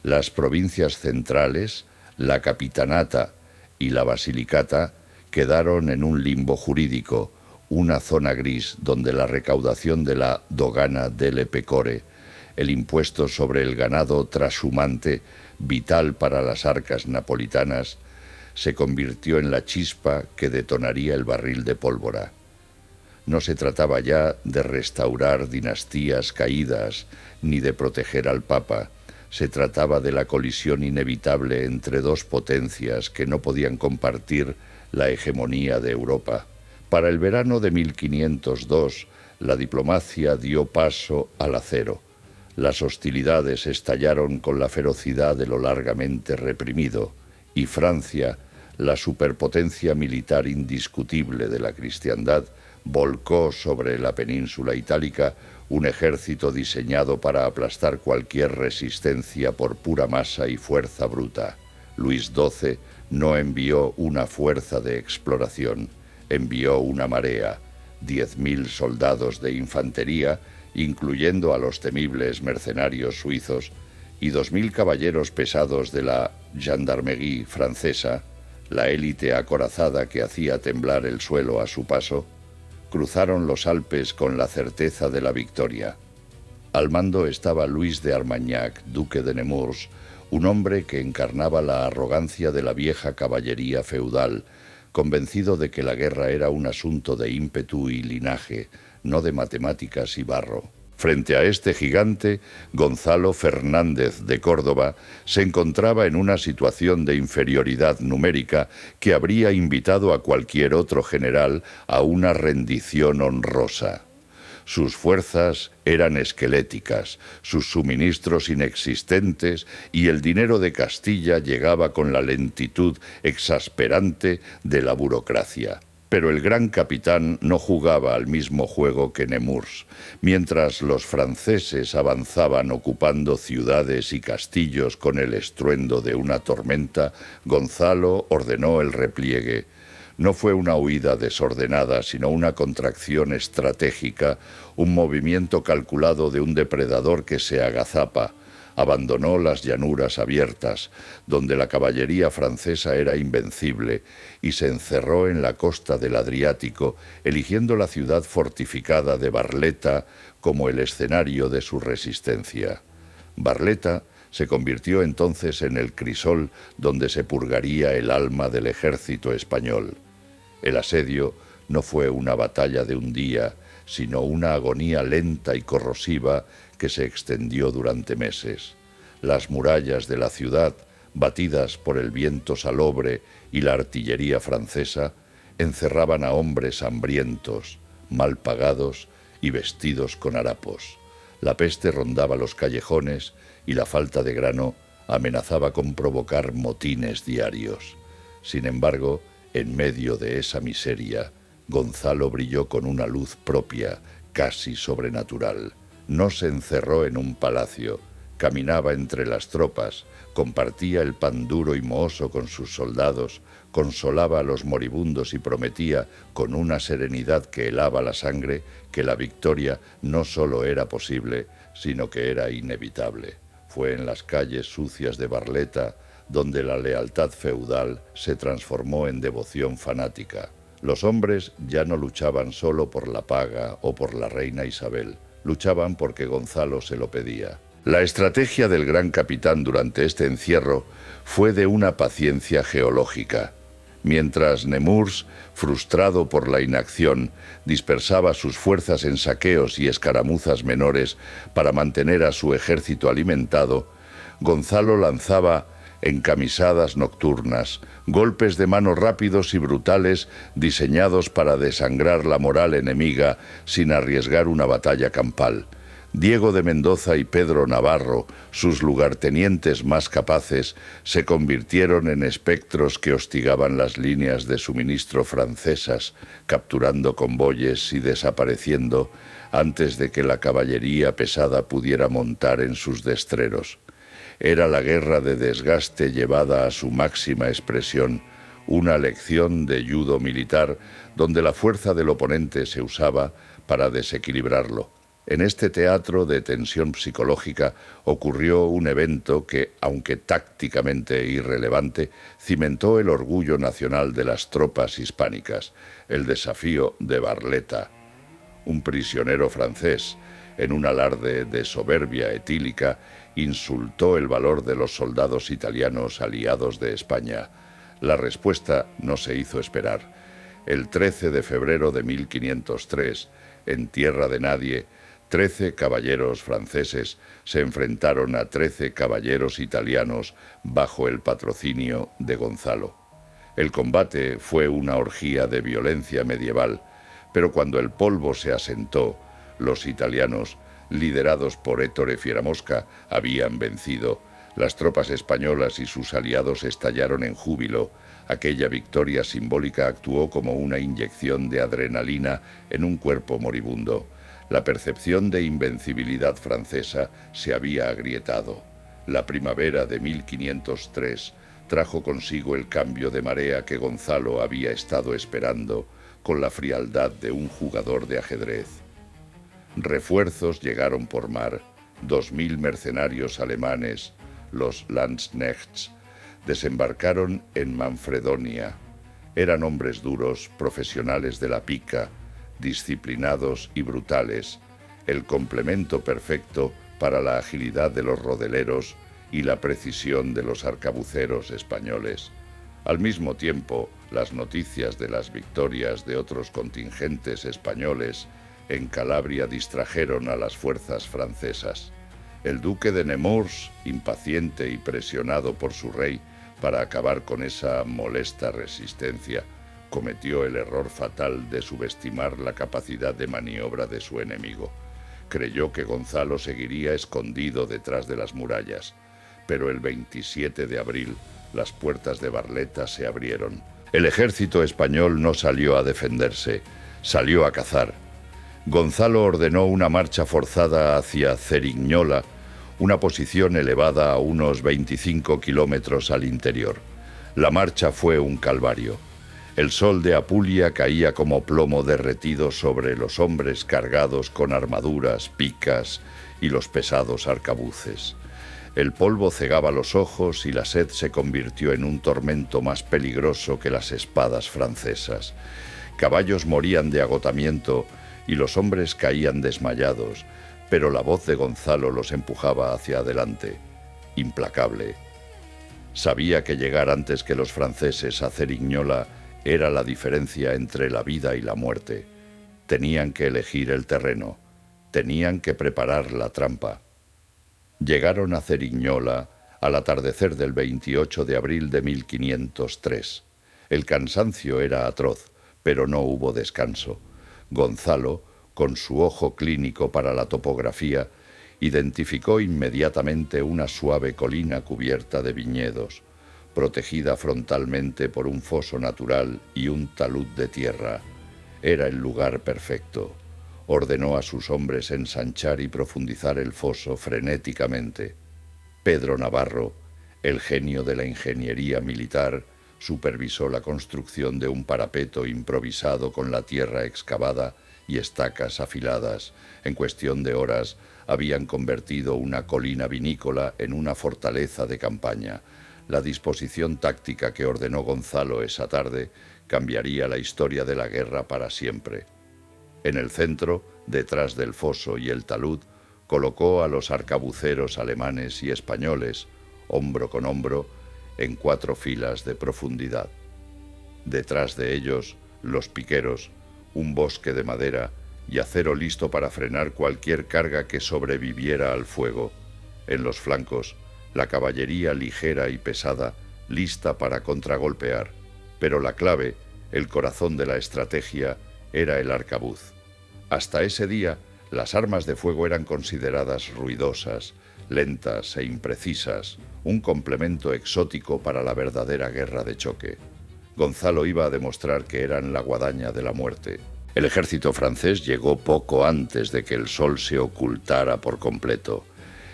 Las provincias centrales, la Capitanata y la Basilicata quedaron en un limbo jurídico, una zona gris donde la recaudación de la dogana delle pecore, el impuesto sobre el ganado trashumante, vital para las arcas napolitanas, se convirtió en la chispa que detonaría el barril de pólvora. No se trataba ya de restaurar dinastías caídas ni de proteger al Papa. Se trataba de la colisión inevitable entre dos potencias que no podían compartir la hegemonía de Europa. Para el verano de 1502, la diplomacia dio paso al acero. Las hostilidades estallaron con la ferocidad de lo largamente reprimido, y Francia, la superpotencia militar indiscutible de la cristiandad, volcó sobre la península itálica un ejército diseñado para aplastar cualquier resistencia por pura masa y fuerza bruta. Luis XII no envió una fuerza de exploración, envió una marea, 10.000 soldados de infantería, incluyendo a los temibles mercenarios suizos, y 2.000 caballeros pesados de la gendarmerie francesa, la élite acorazada que hacía temblar el suelo a su paso. Cruzaron los Alpes con la certeza de la victoria. Al mando estaba Luis de Armagnac, duque de Nemours, un hombre que encarnaba la arrogancia de la vieja caballería feudal, convencido de que la guerra era un asunto de ímpetu y linaje, no de matemáticas y barro. Frente a este gigante, Gonzalo Fernández de Córdoba se encontraba en una situación de inferioridad numérica que habría invitado a cualquier otro general a una rendición honrosa. Sus fuerzas eran esqueléticas, sus suministros inexistentes, y el dinero de Castilla llegaba con la lentitud exasperante de la burocracia. Pero el gran capitán no jugaba al mismo juego que Nemours. Mientras los franceses avanzaban ocupando ciudades y castillos con el estruendo de una tormenta, Gonzalo ordenó el repliegue. No fue una huida desordenada, sino una contracción estratégica, un movimiento calculado de un depredador que se agazapa. Abandonó las llanuras abiertas, donde la caballería francesa era invencible, y se encerró en la costa del Adriático, eligiendo la ciudad fortificada de Barletta como el escenario de su resistencia. Barletta se convirtió entonces en el crisol donde se purgaría el alma del ejército español. El asedio no fue una batalla de un día, sino una agonía lenta y corrosiva que se extendió durante meses. Las murallas de la ciudad, batidas por el viento salobre y la artillería francesa, encerraban a hombres hambrientos, mal pagados y vestidos con harapos. La peste rondaba los callejones y la falta de grano amenazaba con provocar motines diarios. Sin embargo, en medio de esa miseria, Gonzalo brilló con una luz propia, casi sobrenatural. No se encerró en un palacio, caminaba entre las tropas, compartía el pan duro y mohoso con sus soldados, consolaba a los moribundos y prometía, con una serenidad que helaba la sangre, que la victoria no solo era posible, sino que era inevitable. Fue en las calles sucias de Barletta donde la lealtad feudal se transformó en devoción fanática. Los hombres ya no luchaban solo por la paga o por la reina Isabel, luchaban porque Gonzalo se lo pedía. La estrategia del gran capitán durante este encierro fue de una paciencia geológica. Mientras Nemours, frustrado por la inacción, dispersaba sus fuerzas en saqueos y escaramuzas menores para mantener a su ejército alimentado, Gonzalo lanzaba encamisadas nocturnas, golpes de mano rápidos y brutales diseñados para desangrar la moral enemiga sin arriesgar una batalla campal. Diego de Mendoza y Pedro Navarro, sus lugartenientes más capaces, se convirtieron en espectros que hostigaban las líneas de suministro francesas, capturando convoyes y desapareciendo antes de que la caballería pesada pudiera montar en sus destreros. Era la guerra de desgaste llevada a su máxima expresión, una lección de judo militar donde la fuerza del oponente se usaba para desequilibrarlo. En este teatro de tensión psicológica ocurrió un evento que, aunque tácticamente irrelevante, cimentó el orgullo nacional de las tropas hispánicas, el desafío de Barletta. Un prisionero francés, en un alarde de soberbia etílica, insultó el valor de los soldados italianos aliados de España. La respuesta no se hizo esperar. El 13 de febrero de 1503, en tierra de nadie, 13 caballeros franceses se enfrentaron a 13 caballeros italianos bajo el patrocinio de Gonzalo. El combate fue una orgía de violencia medieval, pero cuando el polvo se asentó, los italianos, liderados por Ettore Fieramosca, habían vencido. Las tropas españolas y sus aliados estallaron en júbilo. Aquella victoria simbólica actuó como una inyección de adrenalina en un cuerpo moribundo. La percepción de invencibilidad francesa se había agrietado. La primavera de 1503 trajo consigo el cambio de marea que Gonzalo había estado esperando con la frialdad de un jugador de ajedrez. Refuerzos llegaron por mar, 2000 mercenarios alemanes, los Landsknechts, desembarcaron en Manfredonia. Eran hombres duros, profesionales de la pica, disciplinados y brutales, el complemento perfecto para la agilidad de los rodeleros y la precisión de los arcabuceros españoles. Al mismo tiempo, las noticias de las victorias de otros contingentes españoles en Calabria distrajeron a las fuerzas francesas. El duque de Nemours, impaciente y presionado por su rey para acabar con esa molesta resistencia, cometió el error fatal de subestimar la capacidad de maniobra de su enemigo. Creyó que Gonzalo seguiría escondido detrás de las murallas, pero el 27 de abril las puertas de Barletta se abrieron. El ejército español no salió a defenderse, salió a cazar. Gonzalo ordenó una marcha forzada hacia Cerignola, una posición elevada a unos 25 kilómetros al interior. La marcha fue un calvario. El sol de Apulia caía como plomo derretido sobre los hombres cargados con armaduras, picas y los pesados arcabuces. El polvo cegaba los ojos y la sed se convirtió en un tormento más peligroso que las espadas francesas. Caballos morían de agotamiento y los hombres caían desmayados, pero la voz de Gonzalo los empujaba hacia adelante, implacable. Sabía que llegar antes que los franceses a Cerignola era la diferencia entre la vida y la muerte. Tenían que elegir el terreno, tenían que preparar la trampa. Llegaron a Cerignola al atardecer del 28 de abril de 1503. El cansancio era atroz, pero no hubo descanso. Gonzalo, con su ojo clínico para la topografía, identificó inmediatamente una suave colina cubierta de viñedos, protegida frontalmente por un foso natural y un talud de tierra. Era el lugar perfecto. Ordenó a sus hombres ensanchar y profundizar el foso frenéticamente. Pedro Navarro, el genio de la ingeniería militar, supervisó la construcción de un parapeto improvisado con la tierra excavada y estacas afiladas. En cuestión de horas habían convertido una colina vinícola en una fortaleza de campaña. La disposición táctica que ordenó Gonzalo esa tarde cambiaría la historia de la guerra para siempre. En el centro, detrás del foso y el talud, colocó a los arcabuceros alemanes y españoles, hombro con hombro, en 4 filas de profundidad. Detrás de ellos, los piqueros, un bosque de madera y acero listo para frenar cualquier carga que sobreviviera al fuego. En los flancos, la caballería ligera y pesada, lista para contragolpear. Pero la clave, el corazón de la estrategia, era el arcabuz. Hasta ese día, las armas de fuego eran consideradas ruidosas, lentas e imprecisas, un complemento exótico para la verdadera guerra de choque. Gonzalo iba a demostrar que eran la guadaña de la muerte. El ejército francés llegó poco antes de que el sol se ocultara por completo.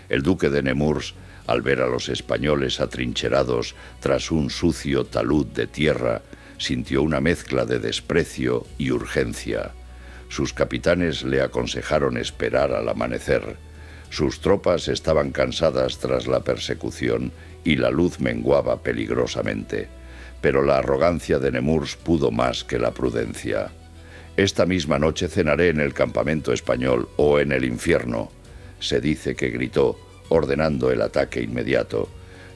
El duque de Nemours, al ver a los españoles atrincherados tras un sucio talud de tierra, sintió una mezcla de desprecio y urgencia. Sus capitanes le aconsejaron esperar al amanecer. Sus tropas estaban cansadas tras la persecución y la luz menguaba peligrosamente. Pero la arrogancia de Nemours pudo más que la prudencia. «Esta misma noche cenaré en el campamento español o en el infierno», se dice que gritó, ordenando el ataque inmediato.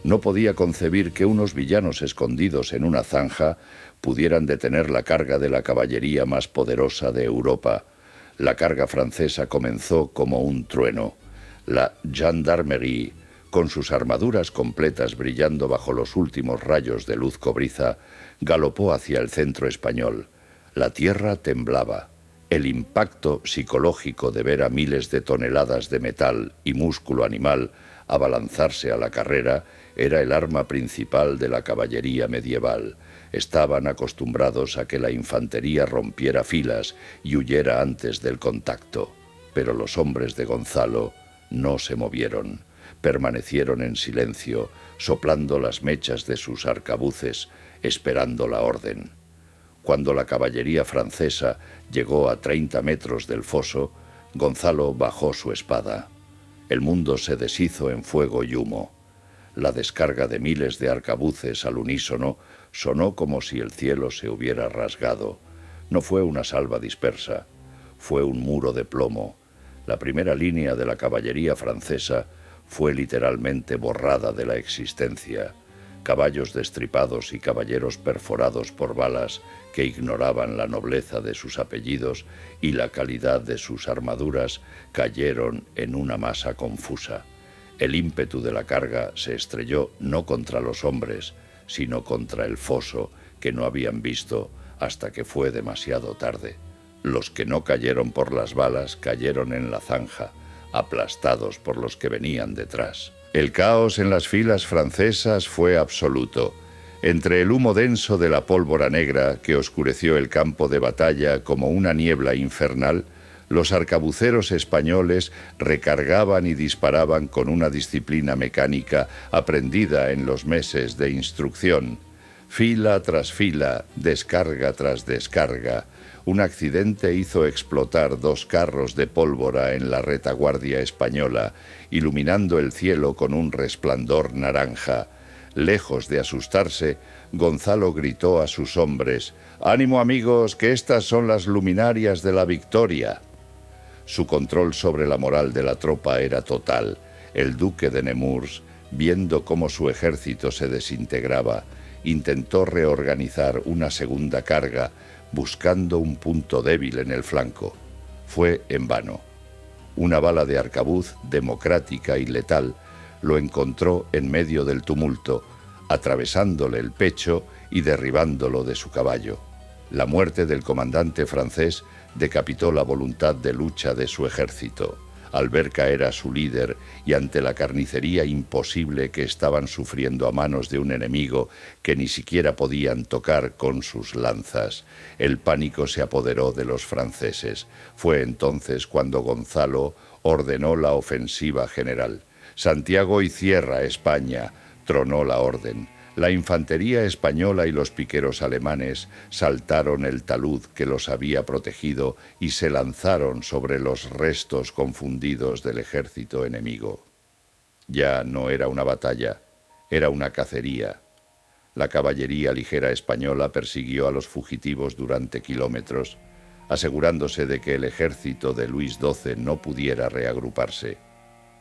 No podía concebir que unos villanos escondidos en una zanja pudieran detener la carga de la caballería más poderosa de Europa. La carga francesa comenzó como un trueno. La gendarmerie, con sus armaduras completas brillando bajo los últimos rayos de luz cobriza, galopó hacia el centro español. La tierra temblaba. El impacto psicológico de ver a miles de toneladas de metal y músculo animal abalanzarse a la carrera era el arma principal de la caballería medieval. Estaban acostumbrados a que la infantería rompiera filas y huyera antes del contacto. Pero los hombres de Gonzalo no se movieron. Permanecieron en silencio, soplando las mechas de sus arcabuces, esperando la orden. Cuando la caballería francesa llegó a 30 metros del foso, Gonzalo bajó su espada. El mundo se deshizo en fuego y humo. La descarga de miles de arcabuces al unísono sonó como si el cielo se hubiera rasgado. No fue una salva dispersa, fue un muro de plomo. La primera línea de la caballería francesa fue literalmente borrada de la existencia. Caballos destripados y caballeros perforados por balas que ignoraban la nobleza de sus apellidos y la calidad de sus armaduras cayeron en una masa confusa. El ímpetu de la carga se estrelló no contra los hombres, sino contra el foso que no habían visto hasta que fue demasiado tarde. Los que no cayeron por las balas cayeron en la zanja, aplastados por los que venían detrás. El caos en las filas francesas fue absoluto. Entre el humo denso de la pólvora negra que oscureció el campo de batalla como una niebla infernal, los arcabuceros españoles recargaban y disparaban con una disciplina mecánica aprendida en los meses de instrucción. Fila tras fila, descarga tras descarga, Un accidente hizo explotar 2 carros de pólvora en la retaguardia española, iluminando el cielo con un resplandor naranja. Lejos de asustarse, Gonzalo gritó a sus hombres: «¡Ánimo, amigos, que estas son las luminarias de la victoria!». Su control sobre la moral de la tropa era total. El duque de Nemours, viendo cómo su ejército se desintegraba, intentó reorganizar una segunda carga, buscando un punto débil en el flanco. Fue en vano. Una bala de arcabuz, democrática y letal, lo encontró en medio del tumulto, atravesándole el pecho y derribándolo de su caballo. La muerte del comandante francés decapitó la voluntad de lucha de su ejército. Al ver caer a su líder y ante la carnicería imposible que estaban sufriendo a manos de un enemigo que ni siquiera podían tocar con sus lanzas, el pánico se apoderó de los franceses. Fue entonces cuando Gonzalo ordenó la ofensiva general. «Santiago y cierra, España», tronó la orden. La infantería española y los piqueros alemanes saltaron el talud que los había protegido y se lanzaron sobre los restos confundidos del ejército enemigo. Ya no era una batalla, era una cacería. La caballería ligera española persiguió a los fugitivos durante kilómetros, asegurándose de que el ejército de Luis XII no pudiera reagruparse.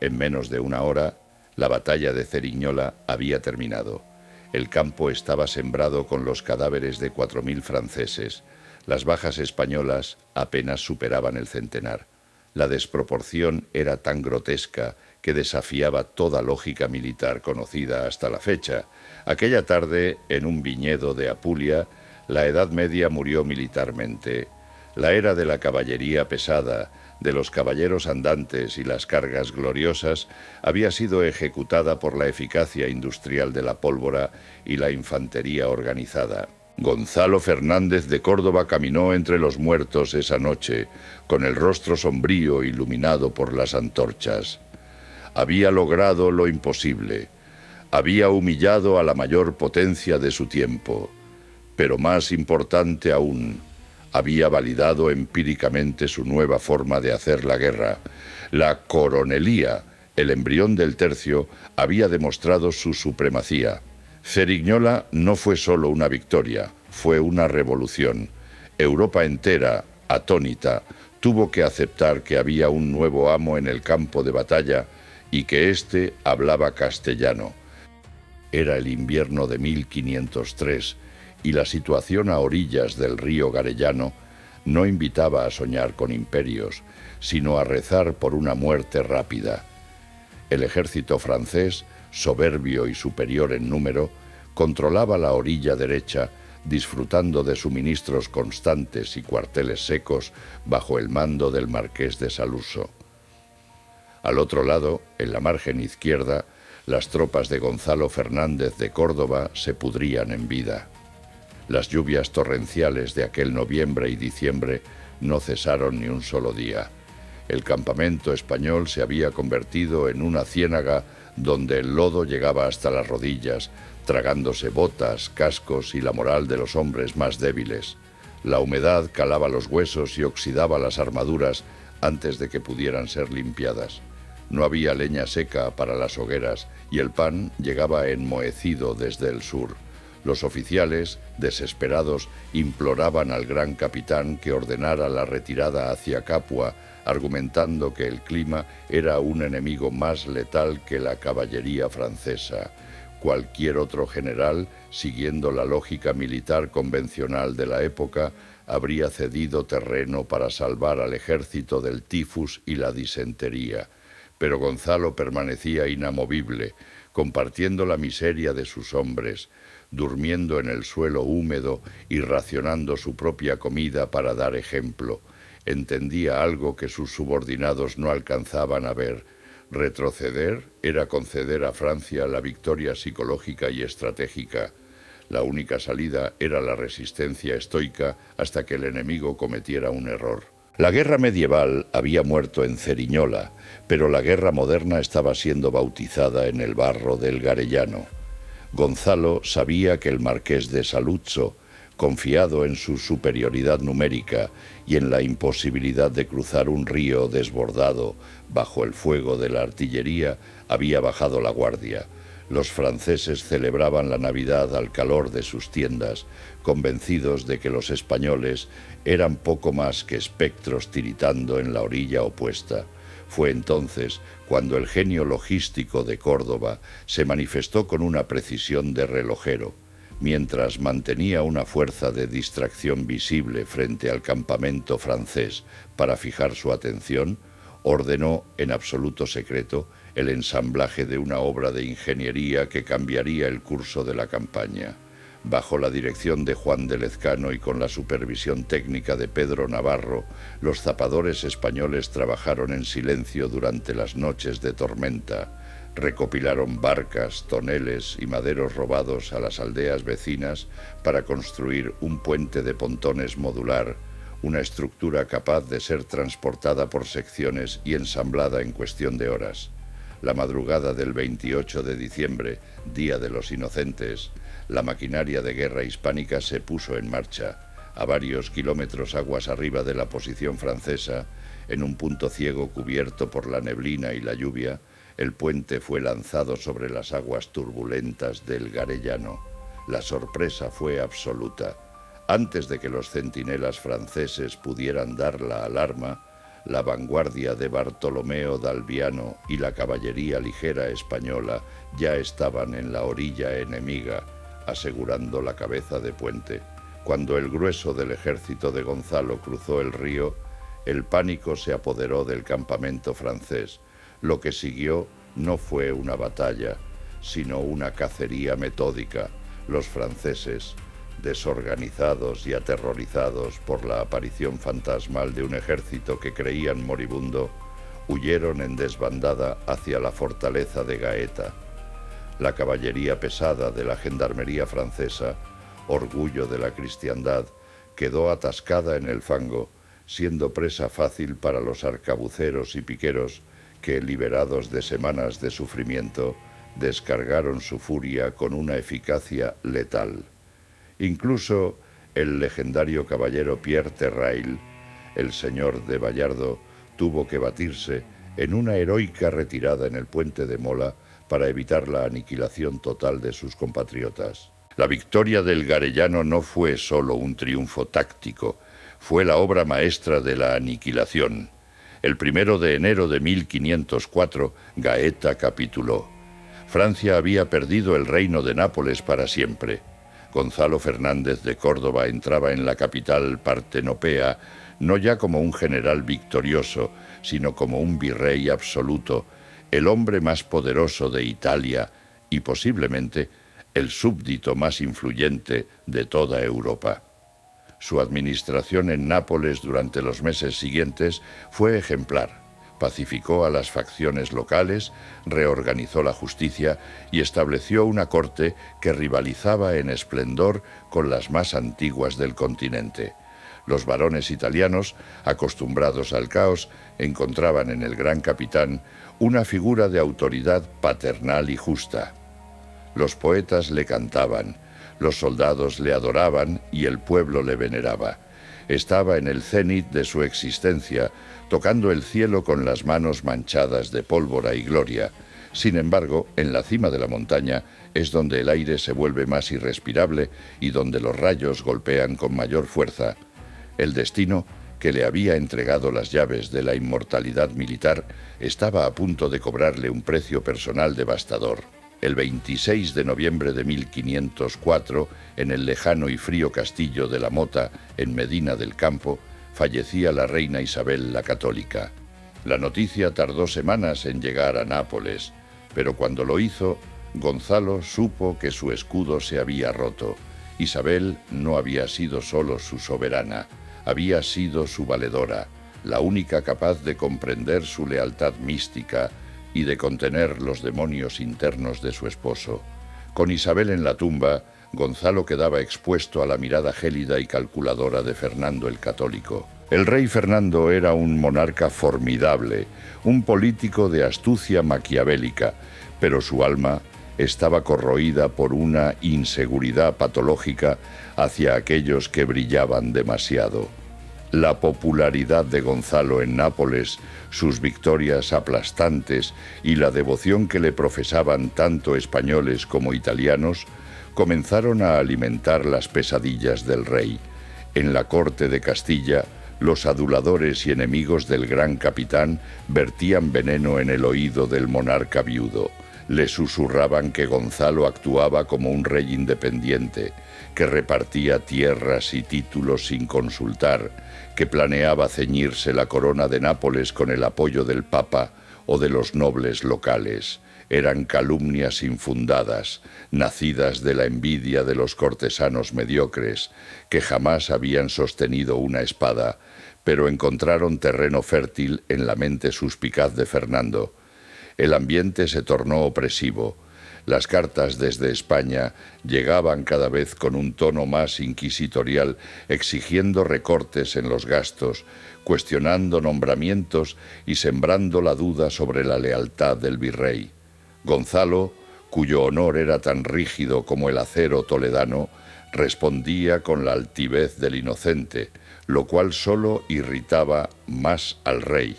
En menos de una hora, la batalla de Ceriñola había terminado. El campo estaba sembrado con los cadáveres de 4.000 franceses. Las bajas españolas apenas superaban el centenar. La desproporción era tan grotesca que desafiaba toda lógica militar conocida hasta la fecha. Aquella tarde, en un viñedo de Apulia, la Edad Media murió militarmente. La era de la caballería pesada, de los caballeros andantes y las cargas gloriosas, había sido ejecutada por la eficacia industrial de la pólvora y la infantería organizada. Gonzalo Fernández de Córdoba caminó entre los muertos esa noche, con el rostro sombrío iluminado por las antorchas. Había logrado lo imposible. Había humillado a la mayor potencia de su tiempo. Pero más importante aún, había validado empíricamente su nueva forma de hacer la guerra. La coronelía, el embrión del tercio, había demostrado su supremacía. Ceriñola no fue solo una victoria, fue una revolución. Europa entera, atónita, tuvo que aceptar que había un nuevo amo en el campo de batalla y que éste hablaba castellano. Era el invierno de 1503, y la situación a orillas del río Garellano no invitaba a soñar con imperios, sino a rezar por una muerte rápida. El ejército francés, soberbio y superior en número, controlaba la orilla derecha, disfrutando de suministros constantes y cuarteles secos bajo el mando del marqués de Saluzzo. Al otro lado, en la margen izquierda, las tropas de Gonzalo Fernández de Córdoba se pudrían en vida. Las lluvias torrenciales de aquel noviembre y diciembre no cesaron ni un solo día. El campamento español se había convertido en una ciénaga donde el lodo llegaba hasta las rodillas, tragándose botas, cascos y la moral de los hombres más débiles. La humedad calaba los huesos y oxidaba las armaduras antes de que pudieran ser limpiadas. No había leña seca para las hogueras y el pan llegaba enmohecido desde el sur. Los oficiales, desesperados, imploraban al gran capitán que ordenara la retirada hacia Capua, argumentando que el clima era un enemigo más letal que la caballería francesa. Cualquier otro general, siguiendo la lógica militar convencional de la época, habría cedido terreno para salvar al ejército del tifus y la disentería. Pero Gonzalo permanecía inamovible, compartiendo la miseria de sus hombres, durmiendo en el suelo húmedo y racionando su propia comida para dar ejemplo. Entendía algo que sus subordinados no alcanzaban a ver. Retroceder era conceder a Francia la victoria psicológica y estratégica. La única salida era la resistencia estoica hasta que el enemigo cometiera un error. La guerra medieval había muerto en Ceriñola, pero la guerra moderna estaba siendo bautizada en el barro del Garellano. Gonzalo sabía que el marqués de Saluzzo, Confiado en su superioridad numérica y en la imposibilidad de cruzar un río desbordado bajo el fuego de la artillería, había bajado la guardia. Los franceses celebraban la Navidad al calor de sus tiendas, convencidos de que los españoles eran poco más que espectros tiritando en la orilla opuesta. Fue entonces cuando el genio logístico de Córdoba se manifestó con una precisión de relojero. Mientras mantenía una fuerza de distracción visible frente al campamento francés para fijar su atención, ordenó en absoluto secreto el ensamblaje de una obra de ingeniería que cambiaría el curso de la campaña. Bajo la dirección de Juan de Lezcano y con la supervisión técnica de Pedro Navarro, los zapadores españoles trabajaron en silencio durante las noches de tormenta. Recopilaron barcas, toneles y maderos robados a las aldeas vecinas para construir un puente de pontones modular, una estructura capaz de ser transportada por secciones y ensamblada en cuestión de horas. La madrugada del 28 de diciembre, Día de los Inocentes, la maquinaria de guerra hispánica se puso en marcha. A varios kilómetros aguas arriba de la posición francesa, en un punto ciego cubierto por la neblina y la lluvia, el puente fue lanzado sobre las aguas turbulentas del Garellano. La sorpresa fue absoluta. Antes de que los centinelas franceses pudieran dar la alarma, la vanguardia de Bartolomeo d'Alviano y la caballería ligera española ya estaban en la orilla enemiga, asegurando la cabeza de puente. Cuando el grueso del ejército de Gonzalo cruzó el río, el pánico se apoderó del campamento francés. Lo que siguió no fue una batalla, sino una cacería metódica. Los franceses, desorganizados y aterrorizados por la aparición fantasmal de un ejército que creían moribundo, huyeron en desbandada hacia la fortaleza de Gaeta. La caballería pesada de la gendarmería francesa, orgullo de la cristiandad, quedó atascada en el fango, siendo presa fácil para los arcabuceros y piqueros que, liberados de semanas de sufrimiento, descargaron su furia con una eficacia letal. Incluso el legendario caballero Pierre Terrail, el señor de Vallardo, tuvo que batirse en una heroica retirada en el puente de Mola para evitar la aniquilación total de sus compatriotas. La victoria del Garellano no fue solo un triunfo táctico, fue la obra maestra de la aniquilación. El 1 de enero de 1504, Gaeta capituló. Francia había perdido el reino de Nápoles para siempre. Gonzalo Fernández de Córdoba entraba en la capital partenopea no ya como un general victorioso, sino como un virrey absoluto, el hombre más poderoso de Italia y posiblemente el súbdito más influyente de toda Europa. Su administración en Nápoles durante los meses siguientes fue ejemplar. Pacificó a las facciones locales, reorganizó la justicia y estableció una corte que rivalizaba en esplendor con las más antiguas del continente. Los varones italianos, acostumbrados al caos, encontraban en el gran capitán una figura de autoridad paternal y justa. Los poetas le cantaban, los soldados le adoraban y el pueblo le veneraba. Estaba en el cenit de su existencia, tocando el cielo con las manos manchadas de pólvora y gloria. Sin embargo, en la cima de la montaña es donde el aire se vuelve más irrespirable y donde los rayos golpean con mayor fuerza. El destino, que le había entregado las llaves de la inmortalidad militar, estaba a punto de cobrarle un precio personal devastador. El 26 de noviembre de 1504, en el lejano y frío castillo de la Mota, en Medina del Campo, fallecía la reina Isabel la Católica. La noticia tardó semanas en llegar a Nápoles, pero cuando lo hizo, Gonzalo supo que su escudo se había roto. Isabel no había sido solo su soberana, había sido su valedora, la única capaz de comprender su lealtad mística y de contener los demonios internos de su esposo. Con Isabel en la tumba, Gonzalo quedaba expuesto a la mirada gélida y calculadora de Fernando el Católico. El rey Fernando era un monarca formidable, un político de astucia maquiavélica, pero su alma estaba corroída por una inseguridad patológica hacia aquellos que brillaban demasiado. La popularidad de Gonzalo en Nápoles, sus victorias aplastantes y la devoción que le profesaban tanto españoles como italianos comenzaron a alimentar las pesadillas del rey. En la corte de Castilla, los aduladores y enemigos del gran capitán vertían veneno en el oído del monarca viudo. Le susurraban que Gonzalo actuaba como un rey independiente, que repartía tierras y títulos sin consultar, que planeaba ceñirse la corona de Nápoles con el apoyo del Papa o de los nobles locales. Eran calumnias infundadas, nacidas de la envidia de los cortesanos mediocres, que jamás habían sostenido una espada, pero encontraron terreno fértil en la mente suspicaz de Fernando. El ambiente se tornó opresivo. Las cartas desde España llegaban cada vez con un tono más inquisitorial, exigiendo recortes en los gastos, cuestionando nombramientos y sembrando la duda sobre la lealtad del virrey. Gonzalo, cuyo honor era tan rígido como el acero toledano, respondía con la altivez del inocente, lo cual solo irritaba más al rey.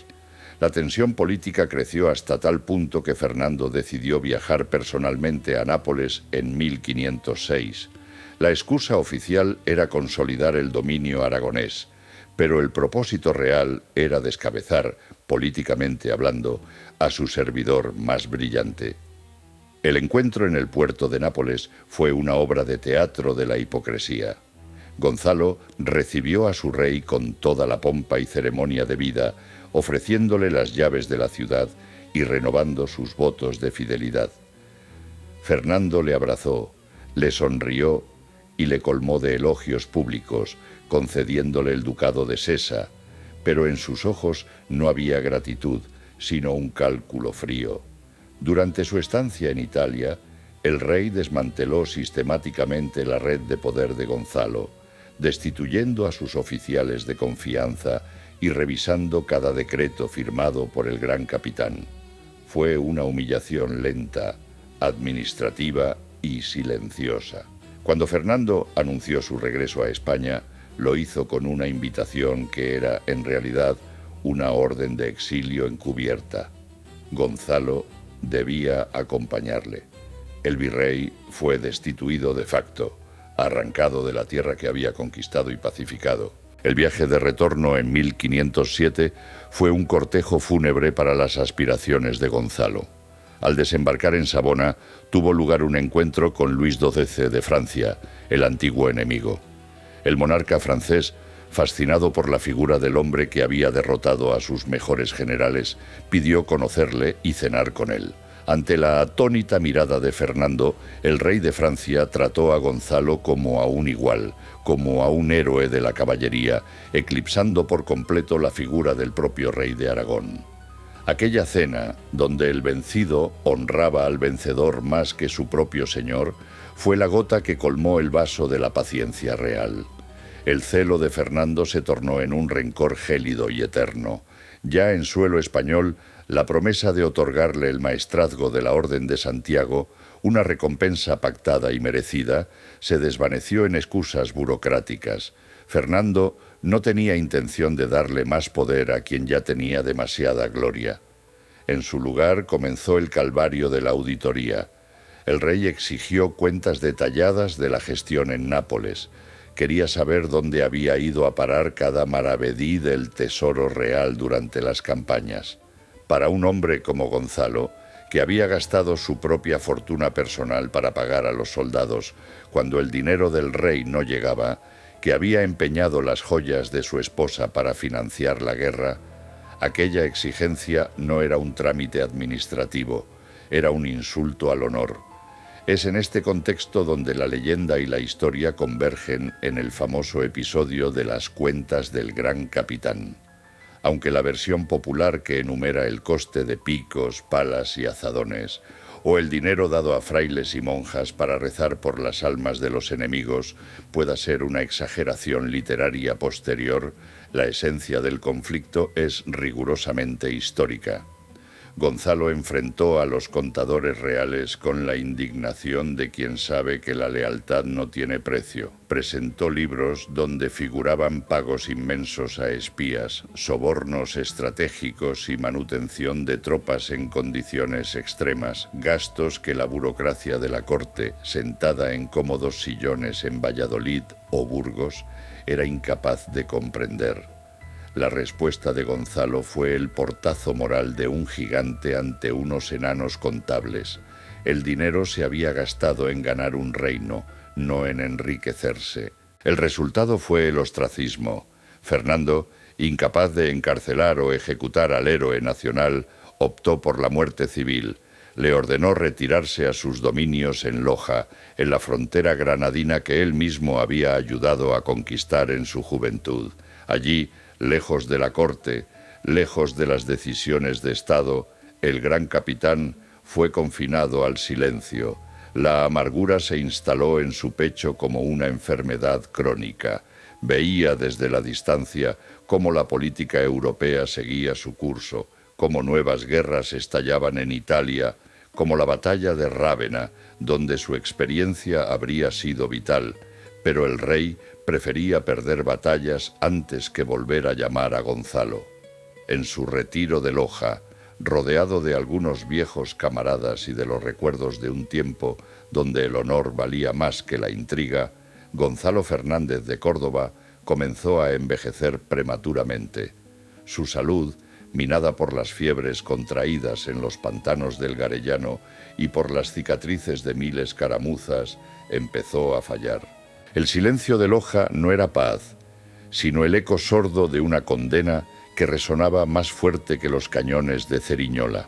La tensión política creció hasta tal punto que Fernando decidió viajar personalmente a Nápoles en 1506. La excusa oficial era consolidar el dominio aragonés, pero el propósito real era descabezar, políticamente hablando, a su servidor más brillante. El encuentro en el puerto de Nápoles fue una obra de teatro de la hipocresía. Gonzalo recibió a su rey con toda la pompa y ceremonia debida, ofreciéndole las llaves de la ciudad y renovando sus votos de fidelidad. Fernando le abrazó, le sonrió y le colmó de elogios públicos, concediéndole el ducado de Sesa, pero en sus ojos no había gratitud, sino un cálculo frío. Durante su estancia en Italia, el rey desmanteló sistemáticamente la red de poder de Gonzalo, destituyendo a sus oficiales de confianza y revisando cada decreto firmado por el gran capitán. Fue una humillación lenta, administrativa y silenciosa. Cuando Fernando anunció su regreso a España, lo hizo con una invitación que era, en realidad, una orden de exilio encubierta. Gonzalo debía acompañarle. El virrey fue destituido de facto, arrancado de la tierra que había conquistado y pacificado. El viaje de retorno en 1507 fue un cortejo fúnebre para las aspiraciones de Gonzalo. Al desembarcar en Savona, tuvo lugar un encuentro con Luis XII de Francia, el antiguo enemigo. El monarca francés, fascinado por la figura del hombre que había derrotado a sus mejores generales, pidió conocerle y cenar con él. Ante la atónita mirada de Fernando, el rey de Francia trató a Gonzalo como a un igual, como a un héroe de la caballería, eclipsando por completo la figura del propio rey de Aragón. Aquella cena, donde el vencido honraba al vencedor más que su propio señor, fue la gota que colmó el vaso de la paciencia real. El celo de Fernando se tornó en un rencor gélido y eterno. Ya en suelo español, la promesa de otorgarle el maestrazgo de la Orden de Santiago, una recompensa pactada y merecida, se desvaneció en excusas burocráticas. Fernando no tenía intención de darle más poder a quien ya tenía demasiada gloria. En su lugar comenzó el calvario de la auditoría. El rey exigió cuentas detalladas de la gestión en Nápoles. Quería saber dónde había ido a parar cada maravedí del tesoro real durante las campañas. Para un hombre como Gonzalo, que había gastado su propia fortuna personal para pagar a los soldados cuando el dinero del rey no llegaba, que había empeñado las joyas de su esposa para financiar la guerra, aquella exigencia no era un trámite administrativo, era un insulto al honor. Es en este contexto donde la leyenda y la historia convergen en el famoso episodio de las cuentas del gran capitán. Aunque la versión popular que enumera el coste de picos, palas y azadones, o el dinero dado a frailes y monjas para rezar por las almas de los enemigos, pueda ser una exageración literaria posterior, la esencia del conflicto es rigurosamente histórica. Gonzalo enfrentó a los contadores reales con la indignación de quien sabe que la lealtad no tiene precio. Presentó libros donde figuraban pagos inmensos a espías, sobornos estratégicos y manutención de tropas en condiciones extremas, gastos que la burocracia de la corte, sentada en cómodos sillones en Valladolid o Burgos, era incapaz de comprender. La respuesta de Gonzalo fue el portazo moral de un gigante ante unos enanos contables. El dinero se había gastado en ganar un reino, no en enriquecerse. El resultado fue el ostracismo. Fernando, incapaz de encarcelar o ejecutar al héroe nacional, optó por la muerte civil. Le ordenó retirarse a sus dominios en Loja, en la frontera granadina que él mismo había ayudado a conquistar en su juventud. Allí, lejos de la corte, lejos de las decisiones de Estado, el gran capitán fue confinado al silencio. La amargura se instaló en su pecho como una enfermedad crónica. Veía desde la distancia cómo la política europea seguía su curso, cómo nuevas guerras estallaban en Italia, como la batalla de Rávena, donde su experiencia habría sido vital, pero el rey prefería perder batallas antes que volver a llamar a Gonzalo. En su retiro de Loja, rodeado de algunos viejos camaradas y de los recuerdos de un tiempo donde el honor valía más que la intriga, Gonzalo Fernández de Córdoba comenzó a envejecer prematuramente. Su salud, minada por las fiebres contraídas en los pantanos del Garellano y por las cicatrices de 1000 escaramuzas, empezó a fallar. El silencio de Loja no era paz, sino el eco sordo de una condena que resonaba más fuerte que los cañones de Ceriñola.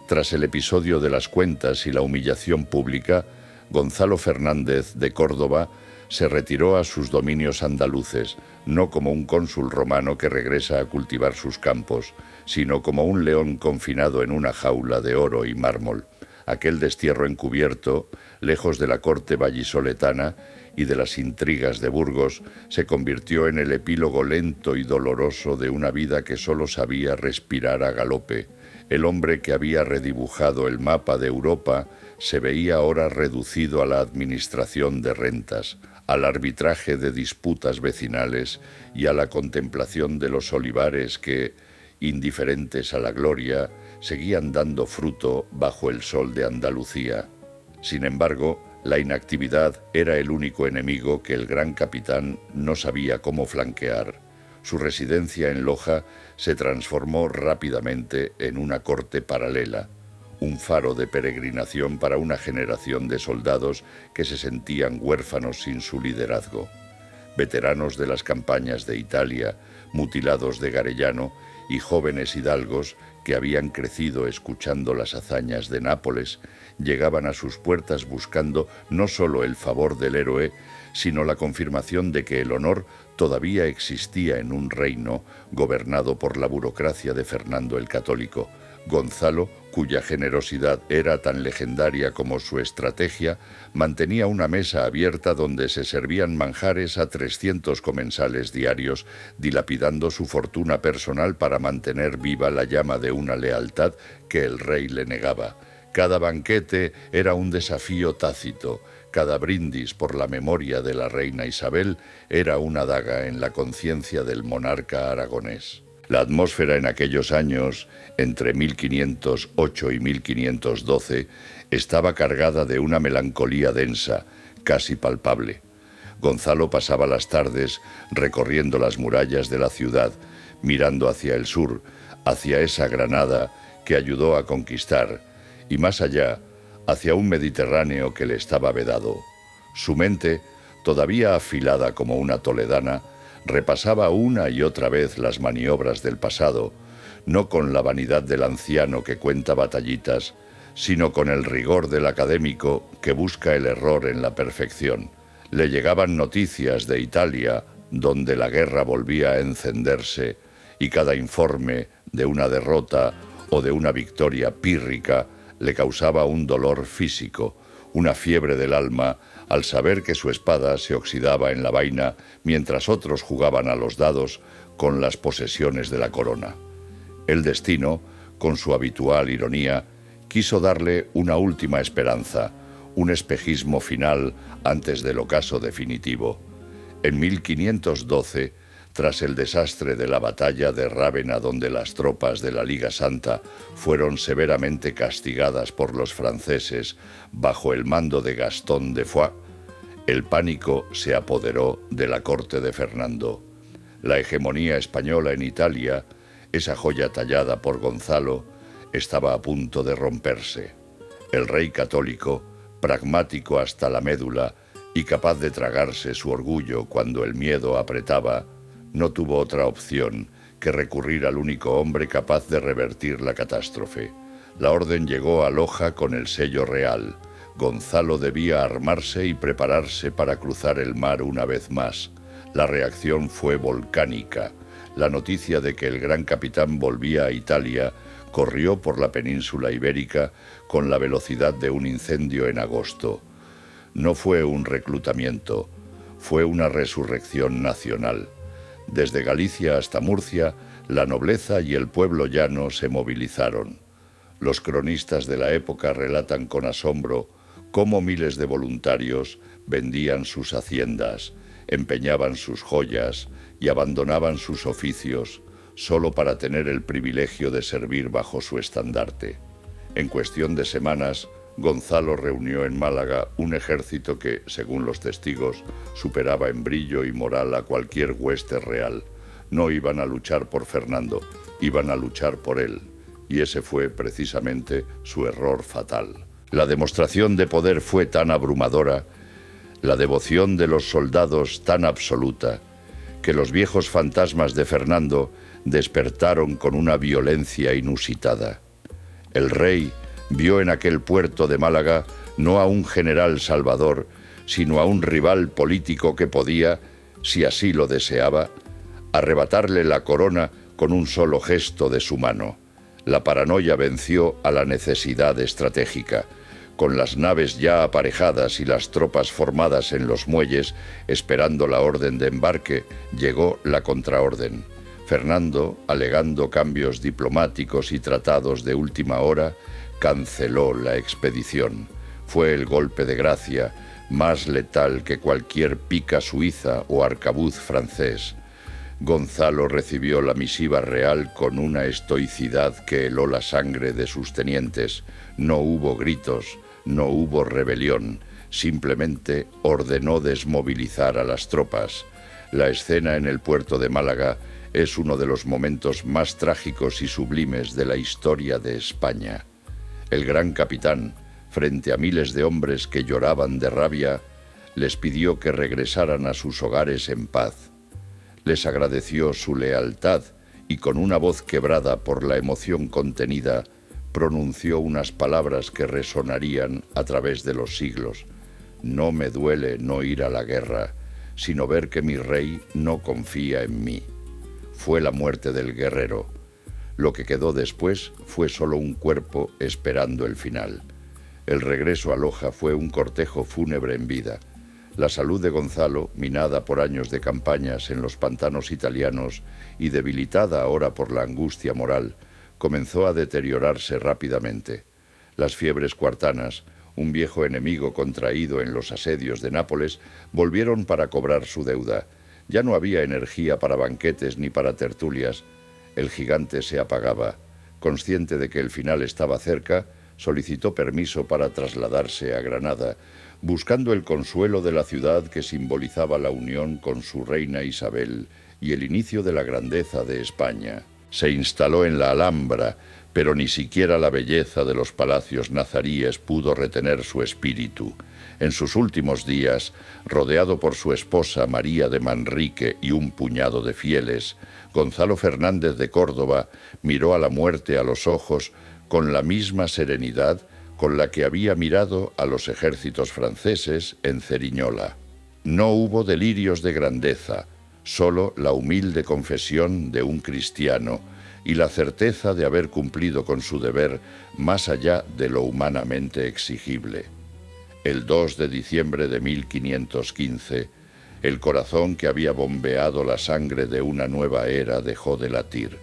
Tras el episodio de las cuentas y la humillación pública, Gonzalo Fernández de Córdoba se retiró a sus dominios andaluces, no como un cónsul romano que regresa a cultivar sus campos, sino como un león confinado en una jaula de oro y mármol. Aquel destierro encubierto, lejos de la corte vallisoletana y de las intrigas de Burgos, se convirtió en el epílogo lento y doloroso de una vida que solo sabía respirar a galope. El hombre que había redibujado el mapa de Europa se veía ahora reducido a la administración de rentas, al arbitraje de disputas vecinales y a la contemplación de los olivares que, indiferentes a la gloria, seguían dando fruto bajo el sol de Andalucía. Sin embargo, la inactividad era el único enemigo que el gran capitán no sabía cómo flanquear. Su residencia en Loja se transformó rápidamente en una corte paralela, un faro de peregrinación para una generación de soldados que se sentían huérfanos sin su liderazgo. Veteranos de las campañas de Italia, mutilados de Garellano y jóvenes hidalgos que habían crecido escuchando las hazañas de Nápoles, llegaban a sus puertas buscando no solo el favor del héroe, sino la confirmación de que el honor todavía existía en un reino gobernado por la burocracia de Fernando el Católico. Gonzalo, cuya generosidad era tan legendaria como su estrategia, mantenía una mesa abierta donde se servían manjares a 300 comensales diarios, dilapidando su fortuna personal para mantener viva la llama de una lealtad que el rey le negaba. Cada banquete era un desafío tácito, cada brindis por la memoria de la reina Isabel era una daga en la conciencia del monarca aragonés. La atmósfera en aquellos años, entre 1508 y 1512, estaba cargada de una melancolía densa, casi palpable. Gonzalo pasaba las tardes recorriendo las murallas de la ciudad, mirando hacia el sur, hacia esa Granada que ayudó a conquistar, y más allá, hacia un Mediterráneo que le estaba vedado. Su mente, todavía afilada como una toledana, repasaba una y otra vez las maniobras del pasado, no con la vanidad del anciano que cuenta batallitas, sino con el rigor del académico que busca el error en la perfección. Le llegaban noticias de Italia, donde la guerra volvía a encenderse, y cada informe de una derrota o de una victoria pírrica le causaba un dolor físico, una fiebre del alma, al saber que su espada se oxidaba en la vaina mientras otros jugaban a los dados con las posesiones de la corona. El destino, con su habitual ironía, quiso darle una última esperanza, un espejismo final antes del ocaso definitivo. En 1512, tras el desastre de la batalla de Rávena, donde las tropas de la Liga Santa fueron severamente castigadas por los franceses bajo el mando de Gastón de Foix, el pánico se apoderó de la corte de Fernando. La hegemonía española en Italia, esa joya tallada por Gonzalo, estaba a punto de romperse. El rey católico, pragmático hasta la médula y capaz de tragarse su orgullo cuando el miedo apretaba, no tuvo otra opción que recurrir al único hombre capaz de revertir la catástrofe. La orden llegó a Loja con el sello real. Gonzalo debía armarse y prepararse para cruzar el mar una vez más. La reacción fue volcánica. La noticia de que el gran capitán volvía a Italia corrió por la península ibérica con la velocidad de un incendio en agosto. No fue un reclutamiento, fue una resurrección nacional. Desde Galicia hasta Murcia, la nobleza y el pueblo llano se movilizaron. Los cronistas de la época relatan con asombro cómo miles de voluntarios vendían sus haciendas, empeñaban sus joyas y abandonaban sus oficios solo para tener el privilegio de servir bajo su estandarte. En cuestión de semanas, Gonzalo reunió en Málaga un ejército que, según los testigos, superaba en brillo y moral a cualquier hueste real. No iban a luchar por Fernando, iban a luchar por él, y ese fue precisamente su error fatal. La demostración de poder fue tan abrumadora, la devoción de los soldados tan absoluta, que los viejos fantasmas de Fernando despertaron con una violencia inusitada. El rey vio en aquel puerto de Málaga no a un general salvador, sino a un rival político que podía, si así lo deseaba, arrebatarle la corona con un solo gesto de su mano. La paranoia venció a la necesidad estratégica. Con las naves ya aparejadas y las tropas formadas en los muelles, esperando la orden de embarque, llegó la contraorden. Fernando, alegando cambios diplomáticos y tratados de última hora, canceló la expedición. Fue el golpe de gracia, más letal que cualquier pica suiza o arcabuz francés. Gonzalo recibió la misiva real con una estoicidad que heló la sangre de sus tenientes. No hubo gritos, no hubo rebelión, simplemente ordenó desmovilizar a las tropas. La escena en el puerto de Málaga es uno de los momentos más trágicos y sublimes de la historia de España. El gran capitán, frente a miles de hombres que lloraban de rabia, les pidió que regresaran a sus hogares en paz. Les agradeció su lealtad y con una voz quebrada por la emoción contenida, pronunció unas palabras que resonarían a través de los siglos. No me duele no ir a la guerra, sino ver que mi rey no confía en mí. Fue la muerte del guerrero. Lo que quedó después fue solo un cuerpo esperando el final. El regreso a Loja fue un cortejo fúnebre en vida. La salud de Gonzalo, minada por años de campañas en los pantanos italianos y debilitada ahora por la angustia moral, comenzó a deteriorarse rápidamente. Las fiebres cuartanas, un viejo enemigo contraído en los asedios de Nápoles, volvieron para cobrar su deuda. Ya no había energía para banquetes ni para tertulias. El gigante se apagaba. Consciente de que el final estaba cerca, solicitó permiso para trasladarse a Granada, buscando el consuelo de la ciudad que simbolizaba la unión con su reina Isabel y el inicio de la grandeza de España. Se instaló en la Alhambra, pero ni siquiera la belleza de los palacios nazaríes pudo retener su espíritu. En sus últimos días, rodeado por su esposa María de Manrique y un puñado de fieles, Gonzalo Fernández de Córdoba miró a la muerte a los ojos con la misma serenidad con la que había mirado a los ejércitos franceses en Ceriñola. No hubo delirios de grandeza, solo la humilde confesión de un cristiano y la certeza de haber cumplido con su deber más allá de lo humanamente exigible. El 2 de diciembre de 1515, el corazón que había bombeado la sangre de una nueva era dejó de latir.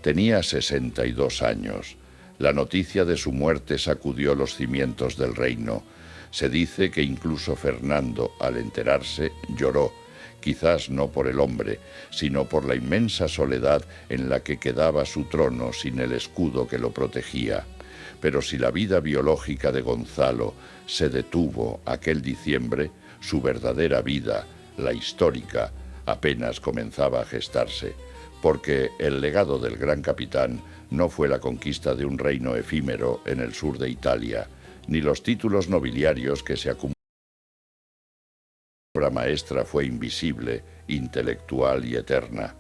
Tenía 62 años. La noticia de su muerte sacudió los cimientos del reino. Se dice que incluso Fernando, al enterarse, lloró, quizás no por el hombre, sino por la inmensa soledad en la que quedaba su trono sin el escudo que lo protegía. Pero si la vida biológica de Gonzalo se detuvo aquel diciembre, su verdadera vida, la histórica, apenas comenzaba a gestarse, porque el legado del gran capitán no fue la conquista de un reino efímero en el sur de Italia, ni los títulos nobiliarios que se acumularon. La obra maestra fue invisible, intelectual y eterna.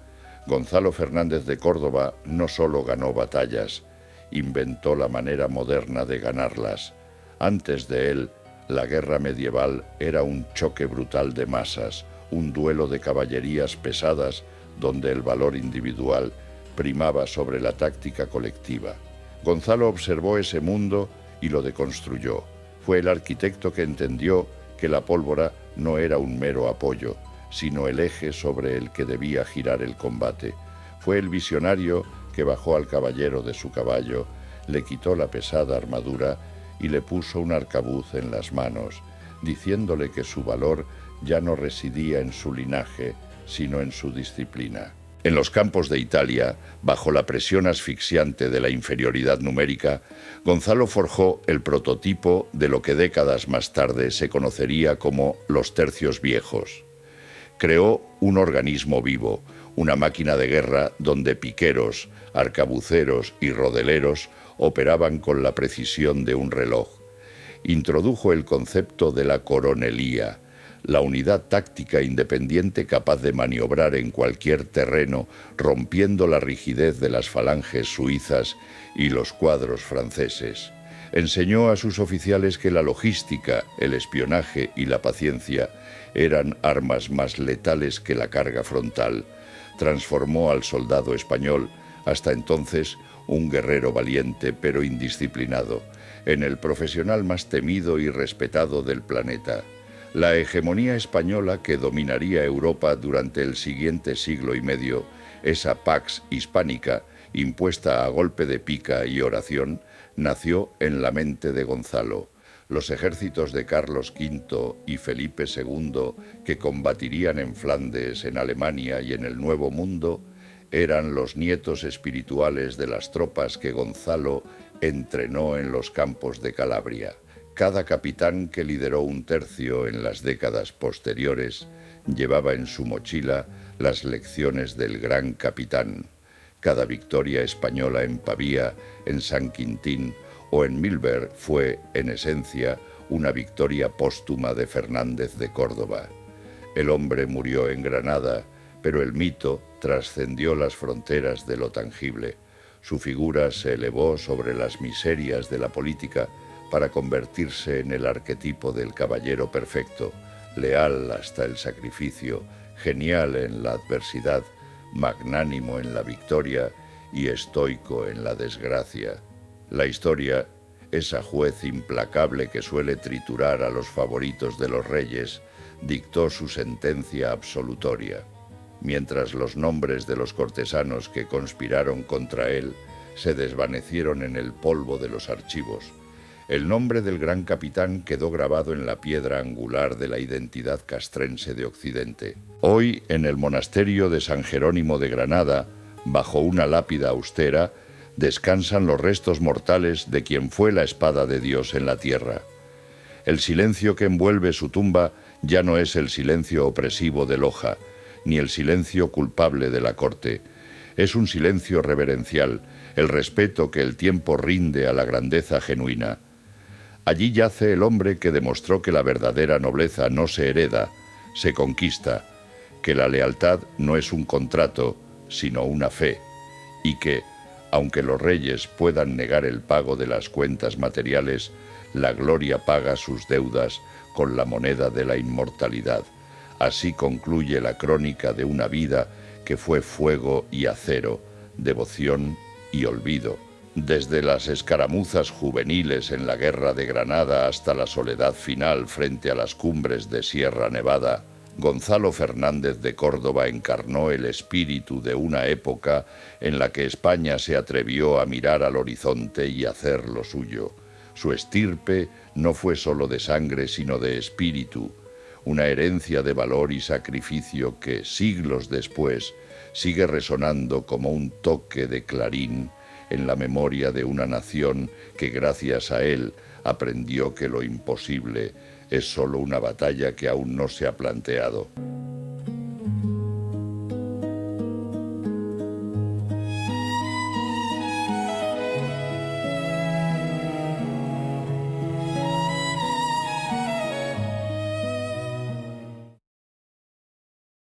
Gonzalo Fernández de Córdoba no solo ganó batallas, inventó la manera moderna de ganarlas. Antes de él, la guerra medieval era un choque brutal de masas, un duelo de caballerías pesadas donde el valor individual primaba sobre la táctica colectiva. Gonzalo observó ese mundo y lo deconstruyó. Fue el arquitecto que entendió que la pólvora no era un mero apoyo, sino el eje sobre el que debía girar el combate. Fue el visionario que bajó al caballero de su caballo, le quitó la pesada armadura y le puso un arcabuz en las manos, diciéndole que su valor ya no residía en su linaje, sino en su disciplina. En los campos de Italia, bajo la presión asfixiante de la inferioridad numérica, Gonzalo forjó el prototipo de lo que décadas más tarde se conocería como los tercios viejos. Creó un organismo vivo, una máquina de guerra donde piqueros, arcabuceros y rodeleros operaban con la precisión de un reloj. Introdujo el concepto de la coronelía, la unidad táctica independiente capaz de maniobrar en cualquier terreno, rompiendo la rigidez de las falanges suizas y los cuadros franceses. Enseñó a sus oficiales que la logística, el espionaje y la paciencia eran armas más letales que la carga frontal. Transformó al soldado español, hasta entonces un guerrero valiente pero indisciplinado, en el profesional más temido y respetado del planeta. La hegemonía española que dominaría Europa durante el siguiente siglo y medio, esa Pax Hispánica, impuesta a golpe de pica y oración, nació en la mente de Gonzalo. Los ejércitos de Carlos V y Felipe II, que combatirían en Flandes, en Alemania y en el Nuevo Mundo, eran los nietos espirituales de las tropas que Gonzalo entrenó en los campos de Calabria. Cada capitán que lideró un tercio en las décadas posteriores llevaba en su mochila las lecciones del gran capitán. Cada victoria española en Pavía, en San Quintín o en Milberg fue, en esencia, una victoria póstuma de Fernández de Córdoba. El hombre murió en Granada, pero el mito trascendió las fronteras de lo tangible. Su figura se elevó sobre las miserias de la política para convertirse en el arquetipo del caballero perfecto, leal hasta el sacrificio, genial en la adversidad, magnánimo en la victoria y estoico en la desgracia. La historia, esa juez implacable que suele triturar a los favoritos de los reyes, dictó su sentencia absolutoria. Mientras los nombres de los cortesanos que conspiraron contra él se desvanecieron en el polvo de los archivos, el nombre del gran capitán quedó grabado en la piedra angular de la identidad castrense de Occidente. Hoy, en el monasterio de San Jerónimo de Granada, bajo una lápida austera, descansan los restos mortales de quien fue la espada de Dios en la tierra. El silencio que envuelve su tumba ya no es el silencio opresivo de Loja, ni el silencio culpable de la corte. Es un silencio reverencial, el respeto que el tiempo rinde a la grandeza genuina. Allí yace el hombre que demostró que la verdadera nobleza no se hereda, se conquista, que la lealtad no es un contrato, sino una fe, y que, aunque los reyes puedan negar el pago de las cuentas materiales, la gloria paga sus deudas con la moneda de la inmortalidad. Así concluye la crónica de una vida que fue fuego y acero, devoción y olvido. Desde las escaramuzas juveniles en la Guerra de Granada hasta la soledad final frente a las cumbres de Sierra Nevada, Gonzalo Fernández de Córdoba encarnó el espíritu de una época en la que España se atrevió a mirar al horizonte y hacer lo suyo. Su estirpe no fue solo de sangre, sino de espíritu, una herencia de valor y sacrificio que, siglos después, sigue resonando como un toque de clarín en la memoria de una nación que gracias a él aprendió que lo imposible es solo una batalla que aún no se ha planteado.